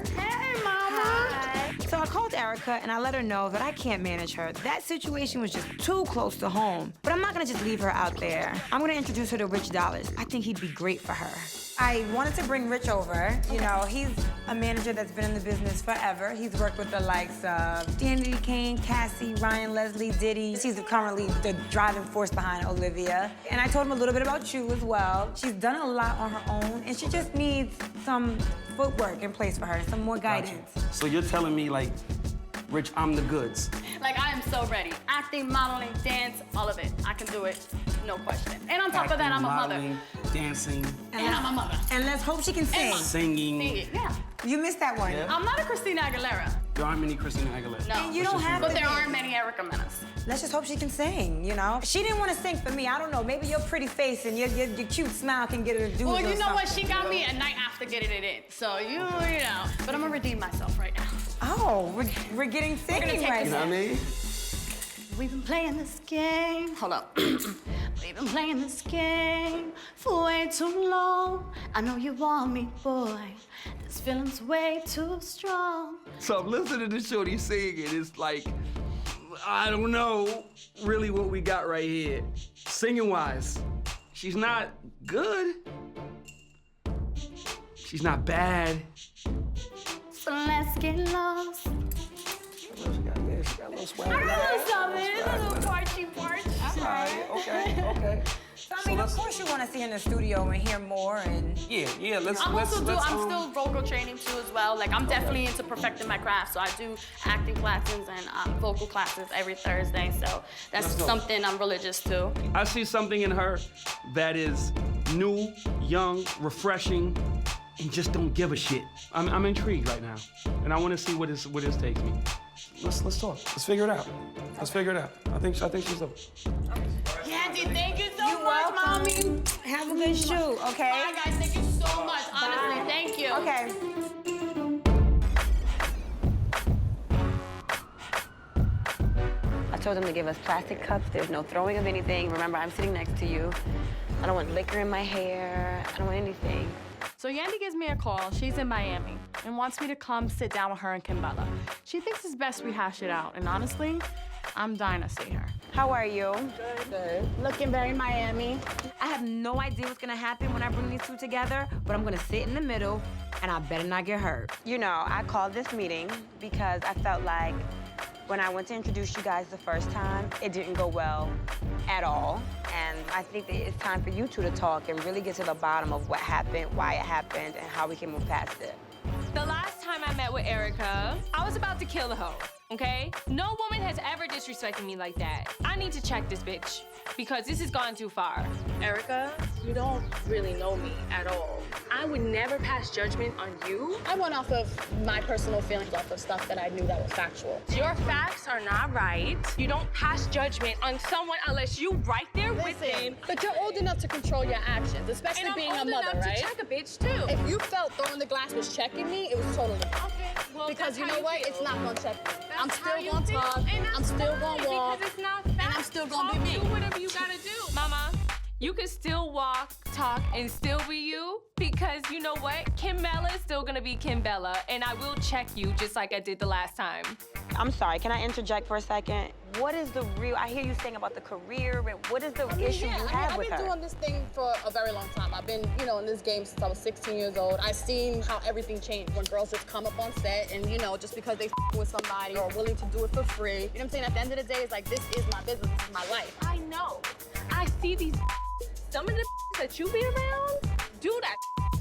Hey, Mama. Hi. So I called Erica and I let her know that I can't manage her. That situation was just too close to home. But I'm not gonna just leave her out there. I'm gonna introduce her to Rich Dollars. I think he'd be great for her. I wanted to bring Rich over. You know, he's a manager that's been in the business forever. He's worked with the likes of Yandy, Kane, Cassie, Ryan, Leslie, Diddy. She's currently the driving force behind Olivia. And I told him a little bit about you as well. She's done a lot on her own, and she just needs some footwork in place for her, some more guidance. So you're telling me, like, Rich, I'm the goods. Like, I am so ready. Acting, modeling, dance, all of it. I can do it, no question. And on top of that, I'm a mother. Modeling, dancing. And I'm a mother. And let's hope she can sing. Singing. Yeah. You missed that one. Yeah. I'm not a Christina Aguilera. There aren't many Chrissy and Aguilera. No. And you don't have But to there be. aren't many Erica Menas. Let's just hope she can sing, you know? She didn't want to sing for me. I don't know. Maybe your pretty face and your cute smile can get her to do Well, a you little know what? something, She got you know? me a night after getting it in. So, you know. But I'm gonna redeem myself right now. Oh, we're getting singing take right this now. You know what I mean? We've been playing this game. Hold up. We've been playing this game for way too long. I know you want me, boy. This feeling's way too strong. So I'm listening to Shorty sing, and it's like, I don't know really what we got right here. Singing-wise, she's not good. She's not bad. So let's get lost. She got a little swag. I got a little something. It's a little parchy. All right, okay. So, I mean, of course you want to see her in the studio and hear more and... Yeah, let's I'm still vocal training too as well. Like, I'm definitely into perfecting my craft. So I do acting classes and vocal classes every Thursday. So that's something I'm religious to. I see something in her that is new, young, refreshing, and just don't give a shit. I'm intrigued right now, and I want to see where this takes me. Let's talk. Let's figure it out. I think she's up. Yandy, thank you so much, welcome. Mommy. Have a good shoot, okay? Bye, guys. Thank you so much. Okay. I told them to give us plastic cups. There's no throwing of anything. Remember, I'm sitting next to you. I don't want liquor in my hair. I don't want anything. So Yandy gives me a call. She's in Miami and wants me to come sit down with her and Kimbella. She thinks it's best we hash it out. And honestly, I'm dying to see her. How are you? Good. Looking very Miami. I have no idea what's gonna happen when I bring these two together, but I'm gonna sit in the middle and I better not get hurt. You know, I called this meeting because I felt like when I went to introduce you guys the first time, it didn't go well at all. And I think that it's time for you two to talk and really get to the bottom of what happened, why it happened, and how we can move past it. The last time I met with Erica, I was about to kill the hoe, okay? No woman has ever disrespected me like that. I need to check this bitch because this has gone too far. Erica, you don't really know me at all. I would never pass judgment on you. I went off of my personal feelings off of stuff that I knew that was factual. Your facts are not right. You don't pass judgment on someone unless you right there with them. But you're old enough to control your actions, especially And I'm being a old mother, enough right? to check a bitch too. If you felt throwing the glass was checking me, it was totally different. Okay, well, Because that's you how know what? feel. It's not gonna check me. That's I'm how still you gonna feel, talk. and that's I'm still fine, gonna walk. because it's not And facts. I'm still gonna be Do me. whatever you gotta do. Mama, you can still walk, talk, and still be you because you know what? Kimbella is still gonna be Kimbella, and I will check you just like I did the last time. I'm sorry, can I interject for a second? What is the real, I hear you saying about the career, and what is the issue you have with I've been her? doing this thing for a very long time. I've been, in this game since I was 16 years old. I've seen how everything changed when girls just come up on set and, just because they with somebody or willing to do it for free. You know what I'm saying? At the end of the day, it's like, this is my business, this is my life. I know. I see these some of the that you be around do that,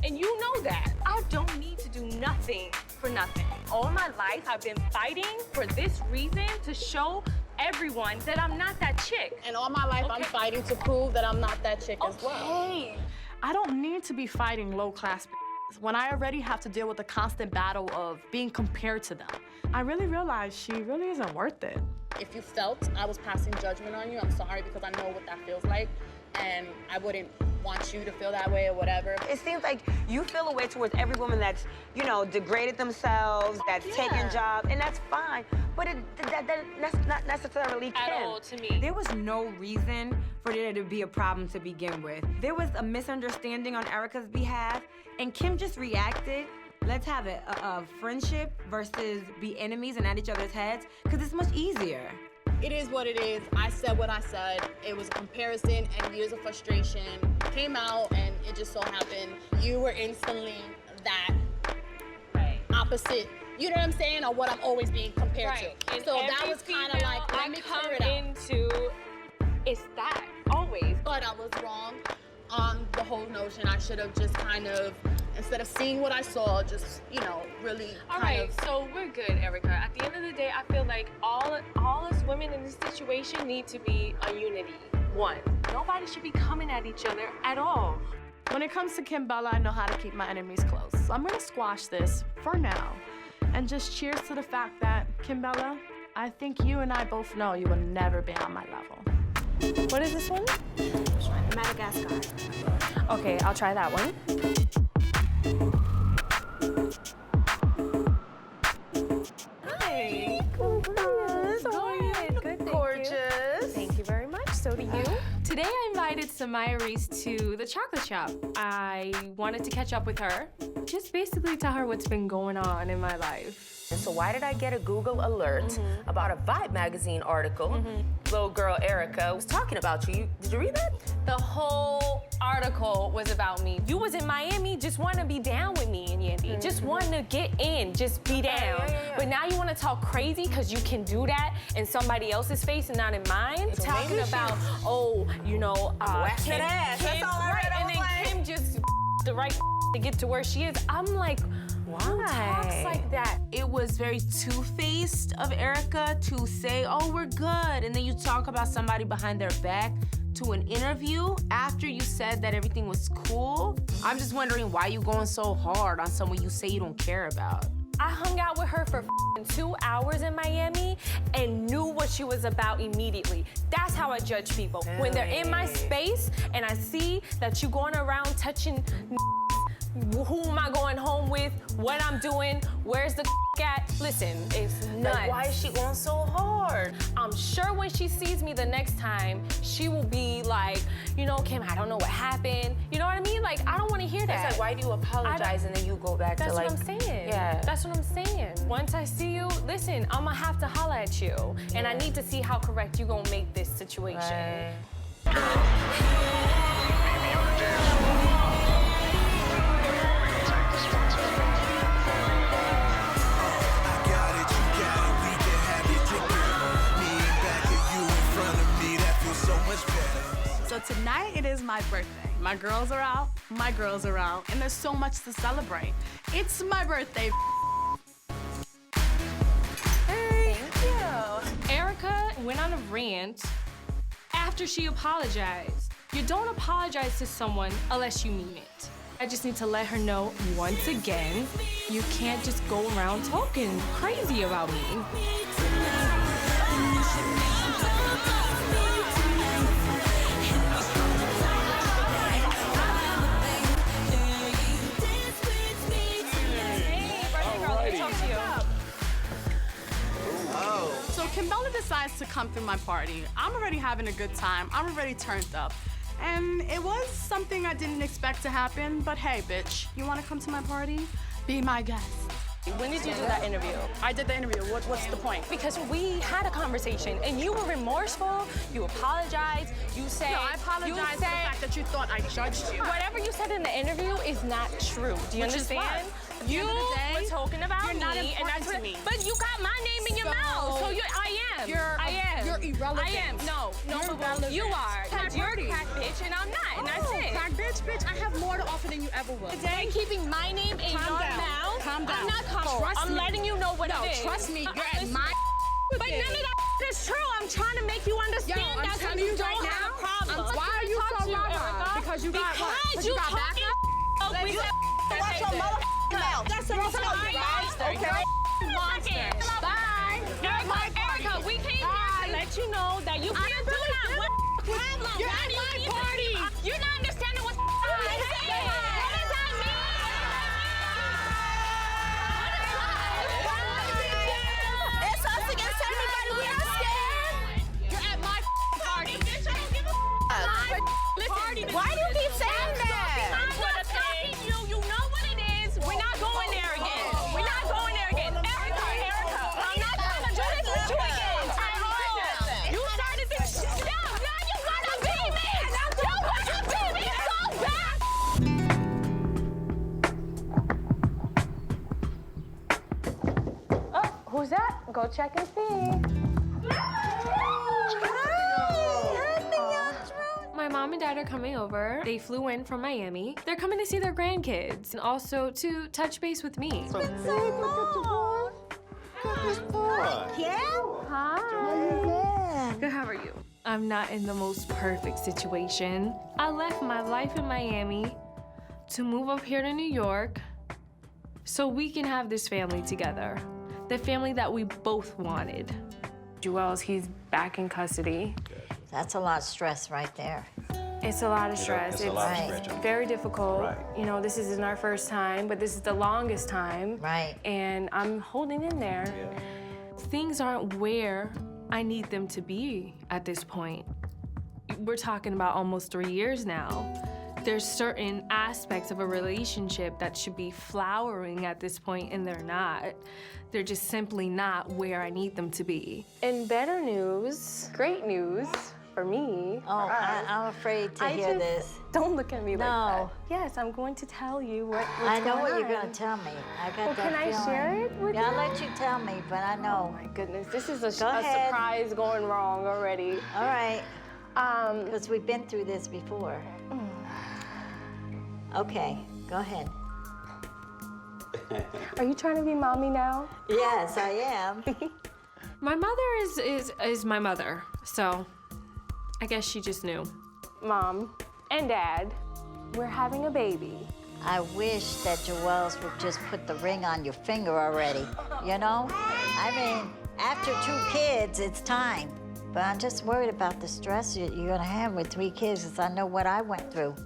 and you know that. I don't need to do nothing for nothing. All my life, I've been fighting for this reason to show everyone that I'm not that chick. And all my life, I'm fighting to prove that I'm not that chick as well. I don't need to be fighting low-class when I already have to deal with the constant battle of being compared to them. I really realized she really isn't worth it. If you felt I was passing judgment on you, I'm sorry because I know what that feels like. And I wouldn't want you to feel that way or whatever. It seems like you feel a way towards every woman that's, degraded themselves, that's taken jobs, and that's fine. But that's not necessarily Kim. At all to me. There was no reason for there to be a problem to begin with. There was a misunderstanding on Erica's behalf, and Kim just reacted. Let's have a friendship versus be enemies and at each other's heads, because it's much easier. It is what it is. I said what I said. It was a comparison and years of frustration came out, and it just so happened you were instantly that opposite. You know what I'm saying? Or what I'm always being compared to. And So that every was kind of female like, let I me come clear it out. into, it's that, always. But I was wrong on the whole notion. I should have just kind of, instead of seeing what I saw, just, really All kind right, of. so we're good, Erica. At the end of the day, I feel like all us women in this situation need to be a unity. One, nobody should be coming at each other at all. When it comes to Kimbella, I know how to keep my enemies close. So I'm gonna squash this for now. And just cheers to the fact that, Kimbella, I think you and I both know you will never be on my level. What is this one? Madagascar. Okay, I'll try that one. Hi. Good. Gorgeous. Thank you very much. So do you. Today I invited Samaya Reese to the chocolate shop. I wanted to catch up with her, just basically tell her what's been going on in my life. And so why did I get a Google alert about a Vibe magazine article? Little girl Erica was talking about you. Did you read that? The whole article was about me. You was in Miami, just want to be down with me and Yandy. Just want to get in, just be down. But now you want to talk crazy because you can do that in somebody else's face and not in mine. So Talking maybe about, whacking Kim, ass. That's all I right, heard. I and was then like- Kim just the right to get to where she is. I'm like, who talks like that? It was very two-faced of Erica to say, oh, we're good, and then you talk about somebody behind their back to an interview after you said that everything was cool. I'm just wondering why you going so hard on someone you say you don't care about. I hung out with her for 2 hours in Miami and knew what she was about immediately. That's how I judge people. When they're in my space and I see that you going around touching who am I going home with, what I'm doing, where's the at. Listen, it's nuts. Like, why is she going so hard? I'm sure when she sees me the next time, she will be like, you know, Kim, I don't know what happened. You know what I mean? Like, I don't want to hear that. It's like, why do you apologize and then you go back to like... That's what I'm saying. Yeah. That's what I'm saying. Once I see you, listen, I'm gonna have to holler at you. And I need to see how correct you gonna make this situation. So tonight it is my birthday. My girls are out, my girls are out, and there's so much to celebrate. It's my birthday. Hey, thank you. Erica went on a rant after she apologized. You don't apologize to someone unless you mean it. I just need to let her know once again, you can't just go around talking crazy about me. So Kimbella decides to come through my party. I'm already having a good time. I'm already turned up. And it was something I didn't expect to happen, but hey, bitch, you wanna come to my party? Be my guest. When did you do that interview? I did the interview. What's the point? Because we had a conversation and you were remorseful, you apologized, you said... No, I apologize for the fact that you thought I judged you. Whatever you said in the interview is not true. Do you understand? You were talking about You're me, not and important that's to me. But you got my name in your mouth, so I am. You're irrelevant. I am. No, Irrelevant. you are. Because you're a crack bitch and I'm not, and that's it. Crack bitch, I have more to offer than you ever will. Today, keeping my name in your mouth. Calm down. I'm not calm. Trust I'm me. letting you know what No, it is. trust me. You're at my But none of that is true. I'm trying to make you understand I'm that telling you you don't right have now, a problem. why are you so rah-rah? Because you got what? Because you got talking backup? with Watch your motherfucking mouth. That's what I'm telling you, right? Okay. Monster. Bye. Erica, we came here to let you know that you can't do that. What problem? You're at my party. You're not understanding what I'm saying. What does that mean? It's us against everybody. We are scared. You're at my party. Bitch, I don't give a Listen, why do you keep saying that? I'm not stopping you. You know what it is. We're not going there again. We're not going there again. Erica, I'm not gonna do this with you again. You started this shit. Now you wanna be me. You wanna be me so bad. Oh, who's that? Go check and see. My mom and dad are coming over. They flew in from Miami. They're coming to see their grandkids and also to touch base with me. Yeah? Hi. Good, how are you? I'm not in the most perfect situation. I left my life in Miami to move up here to New York so we can have this family together. The family that we both wanted. Joel's, he's back in custody. That's a lot of stress right there. It's a lot of stress. It's a lot of stress. Very difficult. You know, this isn't our first time, but this is the longest time. Right. And I'm holding in there. Things aren't where I need them to be at this point. We're talking about almost 3 years now. There's certain aspects of a relationship that should be flowering at this point, and they're not. They're just simply not where I need them to be. And better news, great news for me. Oh, I'm afraid to hear this. Don't look at me like that. Yes, I'm going to tell you what's I know going what on. you're going to tell me. I got Well, that can I feeling. share it with you? I'll let you tell me, but I know. Oh my goodness, this is a Go ahead. surprise going wrong already. All right. Because we've been through this before. Okay, go ahead. Are you trying to be mommy now? Yes, I am. My mother is my mother, so I guess she just knew. Mom and Dad, we're having a baby. I wish that Joel's would just put the ring on your finger already, you know? I mean, after 2 kids, it's time. But I'm just worried about the stress you're gonna have with 3 kids, because I know what I went through.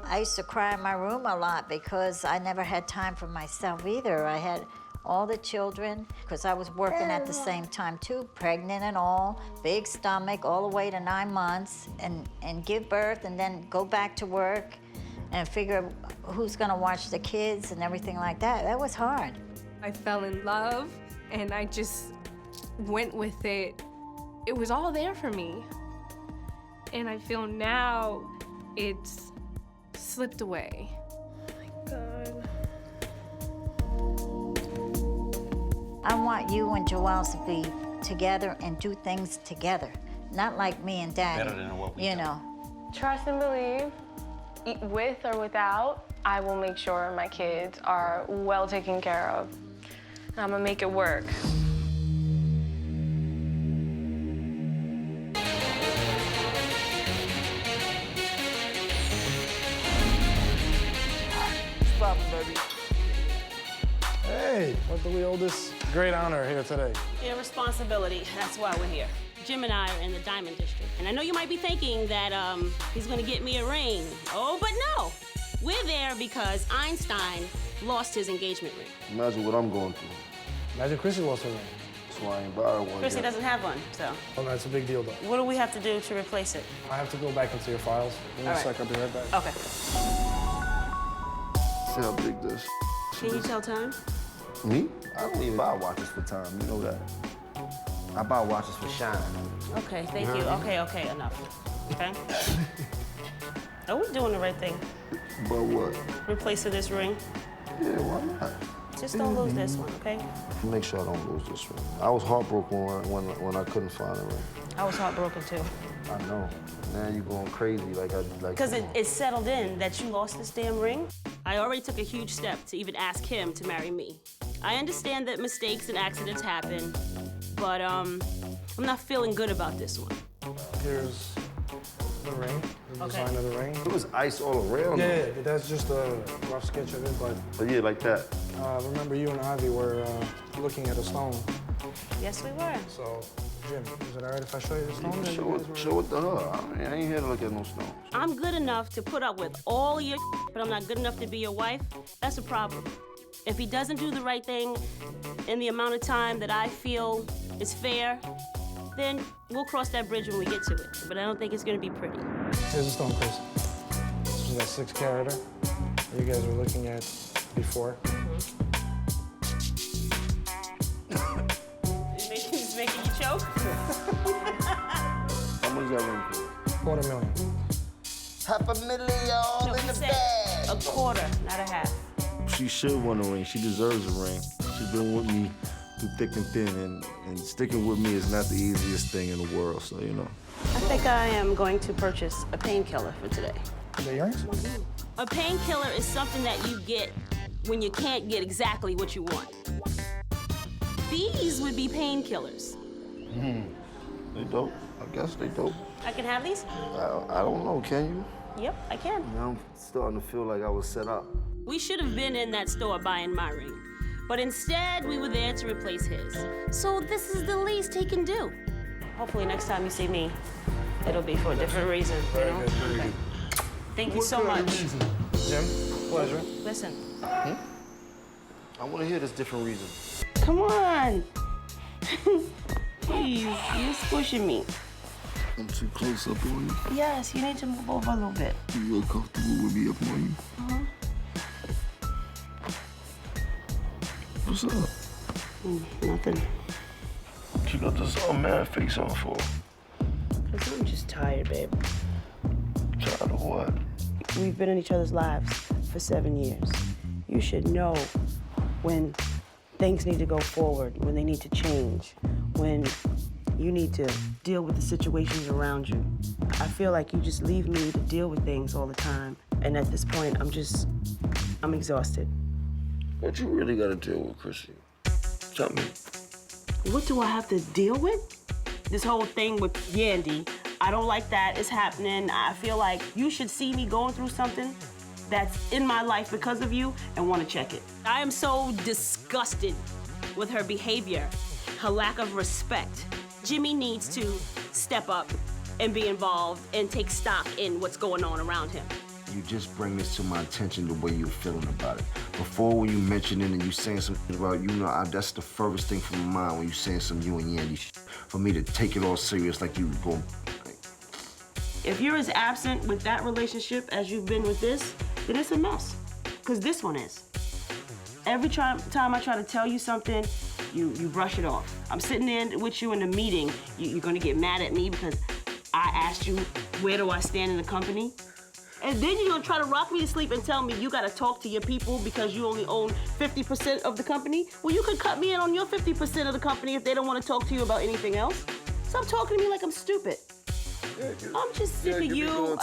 I used to cry in my room a lot because I never had time for myself either. I had all the children, because I was working at the same time too, pregnant and all, big stomach, all the way to 9 months, and give birth and then go back to work and figure who's gonna watch the kids and everything like that. That was hard. I fell in love and I just went with it. It was all there for me. And I feel now it's slipped away. Oh my God. I want you and Joelle to be together and do things together, not like me and Daddy. Better than what we you do. know. Trust and believe, with or without, I will make sure my kids are well taken care of. I'm gonna make it work. Stop, baby. Hey, what do we owe this great honor here today? Your responsibility, that's why we're here. Jim and I are in the Diamond District. And I know you might be thinking that he's gonna get me a ring. Oh, but no. We're there because Einstein lost his engagement ring. Imagine what I'm going through. Imagine Chrissy lost her ring. That's why I ain't buy one. Chrissy yet. doesn't have one, so. Well, that's a big deal, though. What do we have to do to replace it? I have to go back into your files. Give me a All sec, I'll be right back. Okay. See how big this. Can you tell time? Me? I don't even buy watches for time, you know that. I buy watches for shine. Okay, thank you. Okay, enough. Okay? Are we doing the right thing? But what? Replacing this ring? Yeah, why not? Just don't lose this one, okay? Make sure I don't lose this ring. I was heartbroken when I couldn't find a ring. I was heartbroken too. I know. Now you're going crazy like. Because it settled in that you lost this damn ring. I already took a huge step to even ask him to marry me. I understand that mistakes and accidents happen, but I'm not feeling good about this one. Here's the ring, the design of the ring. It was ice all around. Yeah, but that's just a rough sketch of it, but yeah, like that. Remember you and Ivy were looking at a stone. Yes, we were. So, Jim, is it all right if I show you the stone? Show it to her. I ain't here to look at no stone. I'm good enough to put up with all your but I'm not good enough to be your wife. That's a problem. If he doesn't do the right thing in the amount of time that I feel is fair, then we'll cross that bridge when we get to it. But I don't think it's gonna be pretty. Here's the stone, Chris. This is that 6 carats you guys were looking at before. It's making you choke? How much is that ring for? $250,000. $500,000 No, in he the said bag. a quarter, not a half. She should want a ring. She deserves a ring. She's been with me through thick and thin, and sticking with me is not the easiest thing in the world, so you know. I think I am going to purchase a painkiller for today. The earrings? A painkiller is something that you get when you can't get exactly what you want. These would be painkillers. They dope. I guess they dope. I can have these? I don't know, can you? Yep, I can. Now I'm starting to feel like I was set up. We should have been in that store buying my ring, but instead we were there to replace his. So this is the least he can do. Hopefully next time you see me, it'll be for a different reason. Very good, very good. Thank you so much. Jim, pleasure. Listen. I want to hear this different reason. Come on. Please, you're squishing me. I'm too close up on you. Yes, you need to move over a little bit. You real comfortable with me up on you? Uh-huh. What's up? Nothing. What you got this all mad face on for? Because I'm just tired, babe. Tired of what? We've been in each other's lives for 7 years. You should know when things need to go forward, when they need to change, when you need to deal with the situations around you. I feel like you just leave me to deal with things all the time. And at this point, I'm exhausted. What you really got to deal with, Chrissy? Tell me. What do I have to deal with? This whole thing with Yandy, I don't like that. It's happening. I feel like you should see me going through something that's in my life because of you and want to check it. I am so disgusted with her behavior, her lack of respect. Jimmy needs to step up and be involved and take stock in what's going on around him. you just bring this to my attention the way you're feeling about it. Before, when you mentioned it and you saying something about, that's the furthest thing from my mind when you saying some you and Yandy shit. For me to take it all serious like you going. If you're as absent with that relationship as you've been with this, then it's a mess. Because this one is. Every time I try to tell you something, you brush it off. I'm sitting there with you in a meeting, you're gonna get mad at me because I asked you, where do I stand in the company? And then you're gonna try to rock me to sleep and tell me you gotta talk to your people because you only own 50% of the company? Well, you could cut me in on your 50% of the company if they don't wanna talk to you about anything else. Stop talking to me like I'm stupid. I'm just sick of you. You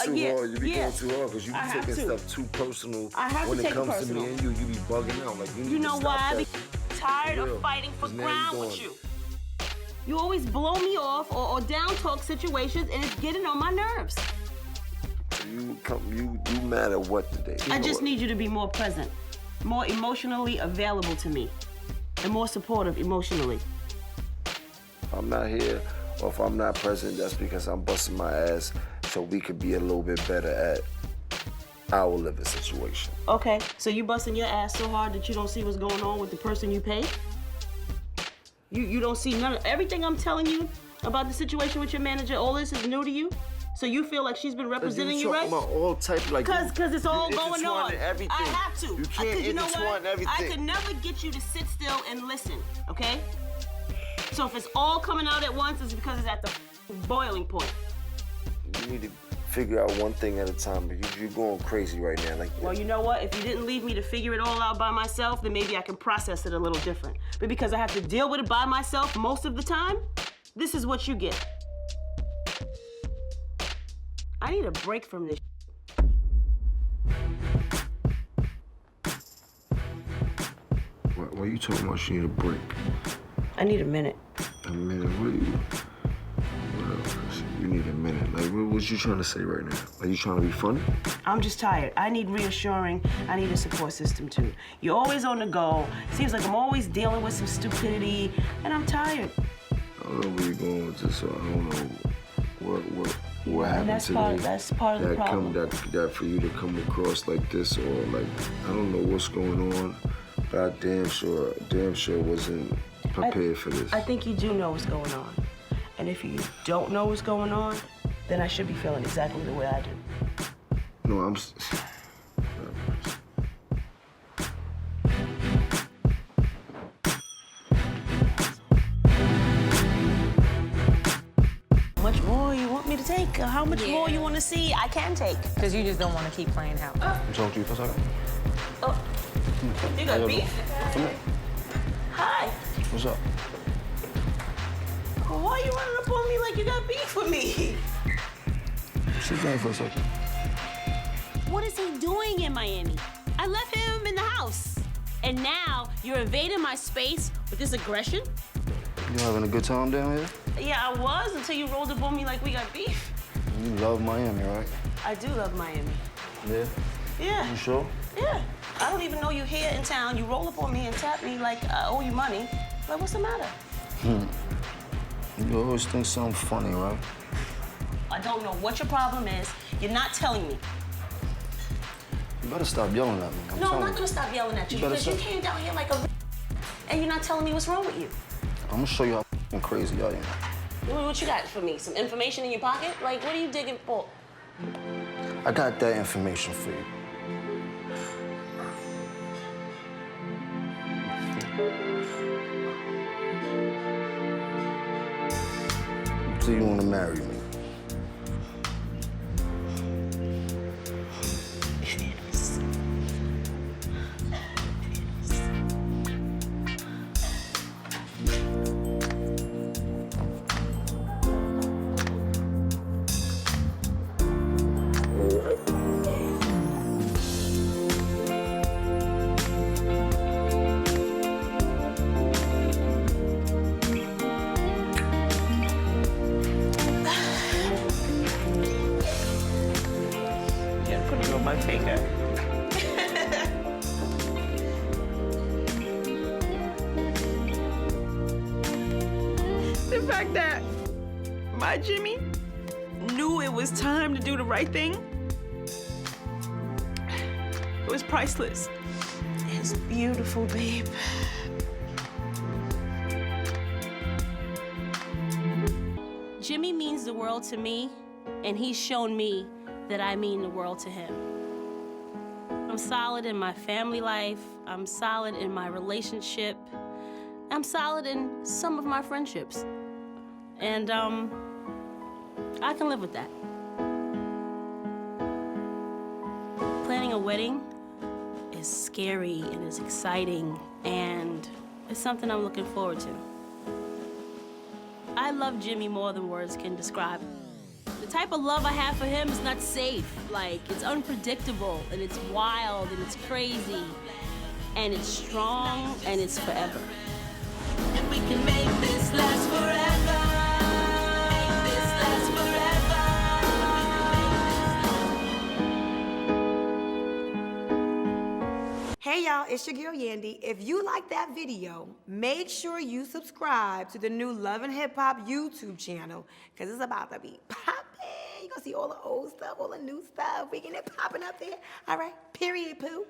be going too hard because you be taking to. stuff too personal. I have when to it take it comes personal. to me and you be bugging out. Like you You know need to why? stop I be that. tired For real. of fighting for 'Cause now ground you with going- you. You always blow me off or down talk situations, and it's getting on my nerves. You mad at what today? I just need you to be more present, more emotionally available to me, and more supportive emotionally. If I'm not here or if I'm not present, that's because I'm busting my ass so we could be a little bit better at our living situation. Okay, so you busting your ass so hard that you don't see what's going on with the person you pay? You don't see none of everything I'm telling you about the situation with your manager, all this is new to you? So you feel like she's been representing you, right? About all type like Cause it's all going on. Everything. I have to. You can't you know intertwine what? everything. I could never get you to sit still and listen, okay? So if it's all coming out at once, it's because it's at the boiling point. You need to figure out one thing at a time, but you're going crazy right now. Well, you know what? If you didn't leave me to figure it all out by myself, then maybe I can process it a little different. But because I have to deal with it by myself most of the time, this is what you get. I need a break from this. What are you talking about? You need a break. I need a minute. A minute? You need a minute. Like, what you trying to say right now? Are you trying to be funny? I'm just tired. I need reassuring. I need a support system too. You're always on the go. Seems like I'm always dealing with some stupidity, and I'm tired. I don't know where you're going with this, so I don't know what happened that's today. That's part of the problem. That for you to come across like this, or like I don't know what's going on, but I damn sure wasn't prepared for this. I think you do know what's going on. And if you don't know what's going on, then I should be feeling exactly the way I do. No, I'm. How much more you want me to take? How much more you want to see? I can take. Because you just don't want to keep playing house. Talk to you for a second. Oh, you got beef? Come here. Hi. What's up? Why are you running up on me like you got beef with me? Sit down for a second. What is he doing in Miami? I left him in the house. And now you're invading my space with this aggression? You having a good time down here? Yeah, I was until you rolled up on me like we got beef. You love Miami, right? I do love Miami. Yeah? Yeah. You sure? Yeah. I don't even know you here in town. You roll up on me and tap me like I owe you money. Like, what's the matter? You always think something funny, right? I don't know what your problem is. You're not telling me. You better stop yelling at me. No, I'm not gonna stop yelling at you because you came down here like a and you're not telling me what's wrong with you. I'm gonna show you how crazy I am. What you got for me? Some information in your pocket? Like, what are you digging for? I got that information for you. So you want to marry me? Yeah, put it on my finger. The fact that my Jimmy knew it was time to do the right thing It was priceless. It's beautiful, babe. Jimmy means the world to me, and he's shown me that I mean the world to him. I'm solid in my family life. I'm solid in my relationship. I'm solid in some of my friendships. And I can live with that. Planning a wedding is scary and it's exciting, and it's something I'm looking forward to. I love Jimmy more than words can describe. The type of love I have for him is not safe. Like, it's unpredictable, and it's wild, and it's crazy, and it's strong, and it's forever. And we can make this last forever. Make this last forever. Hey y'all, it's your girl Yandy. If you like that video, make sure you subscribe to the new Love and Hip Hop YouTube channel, because it's about to be popping. You're gonna see all the old stuff, all the new stuff. We getting it popping up there. All right, period, poo.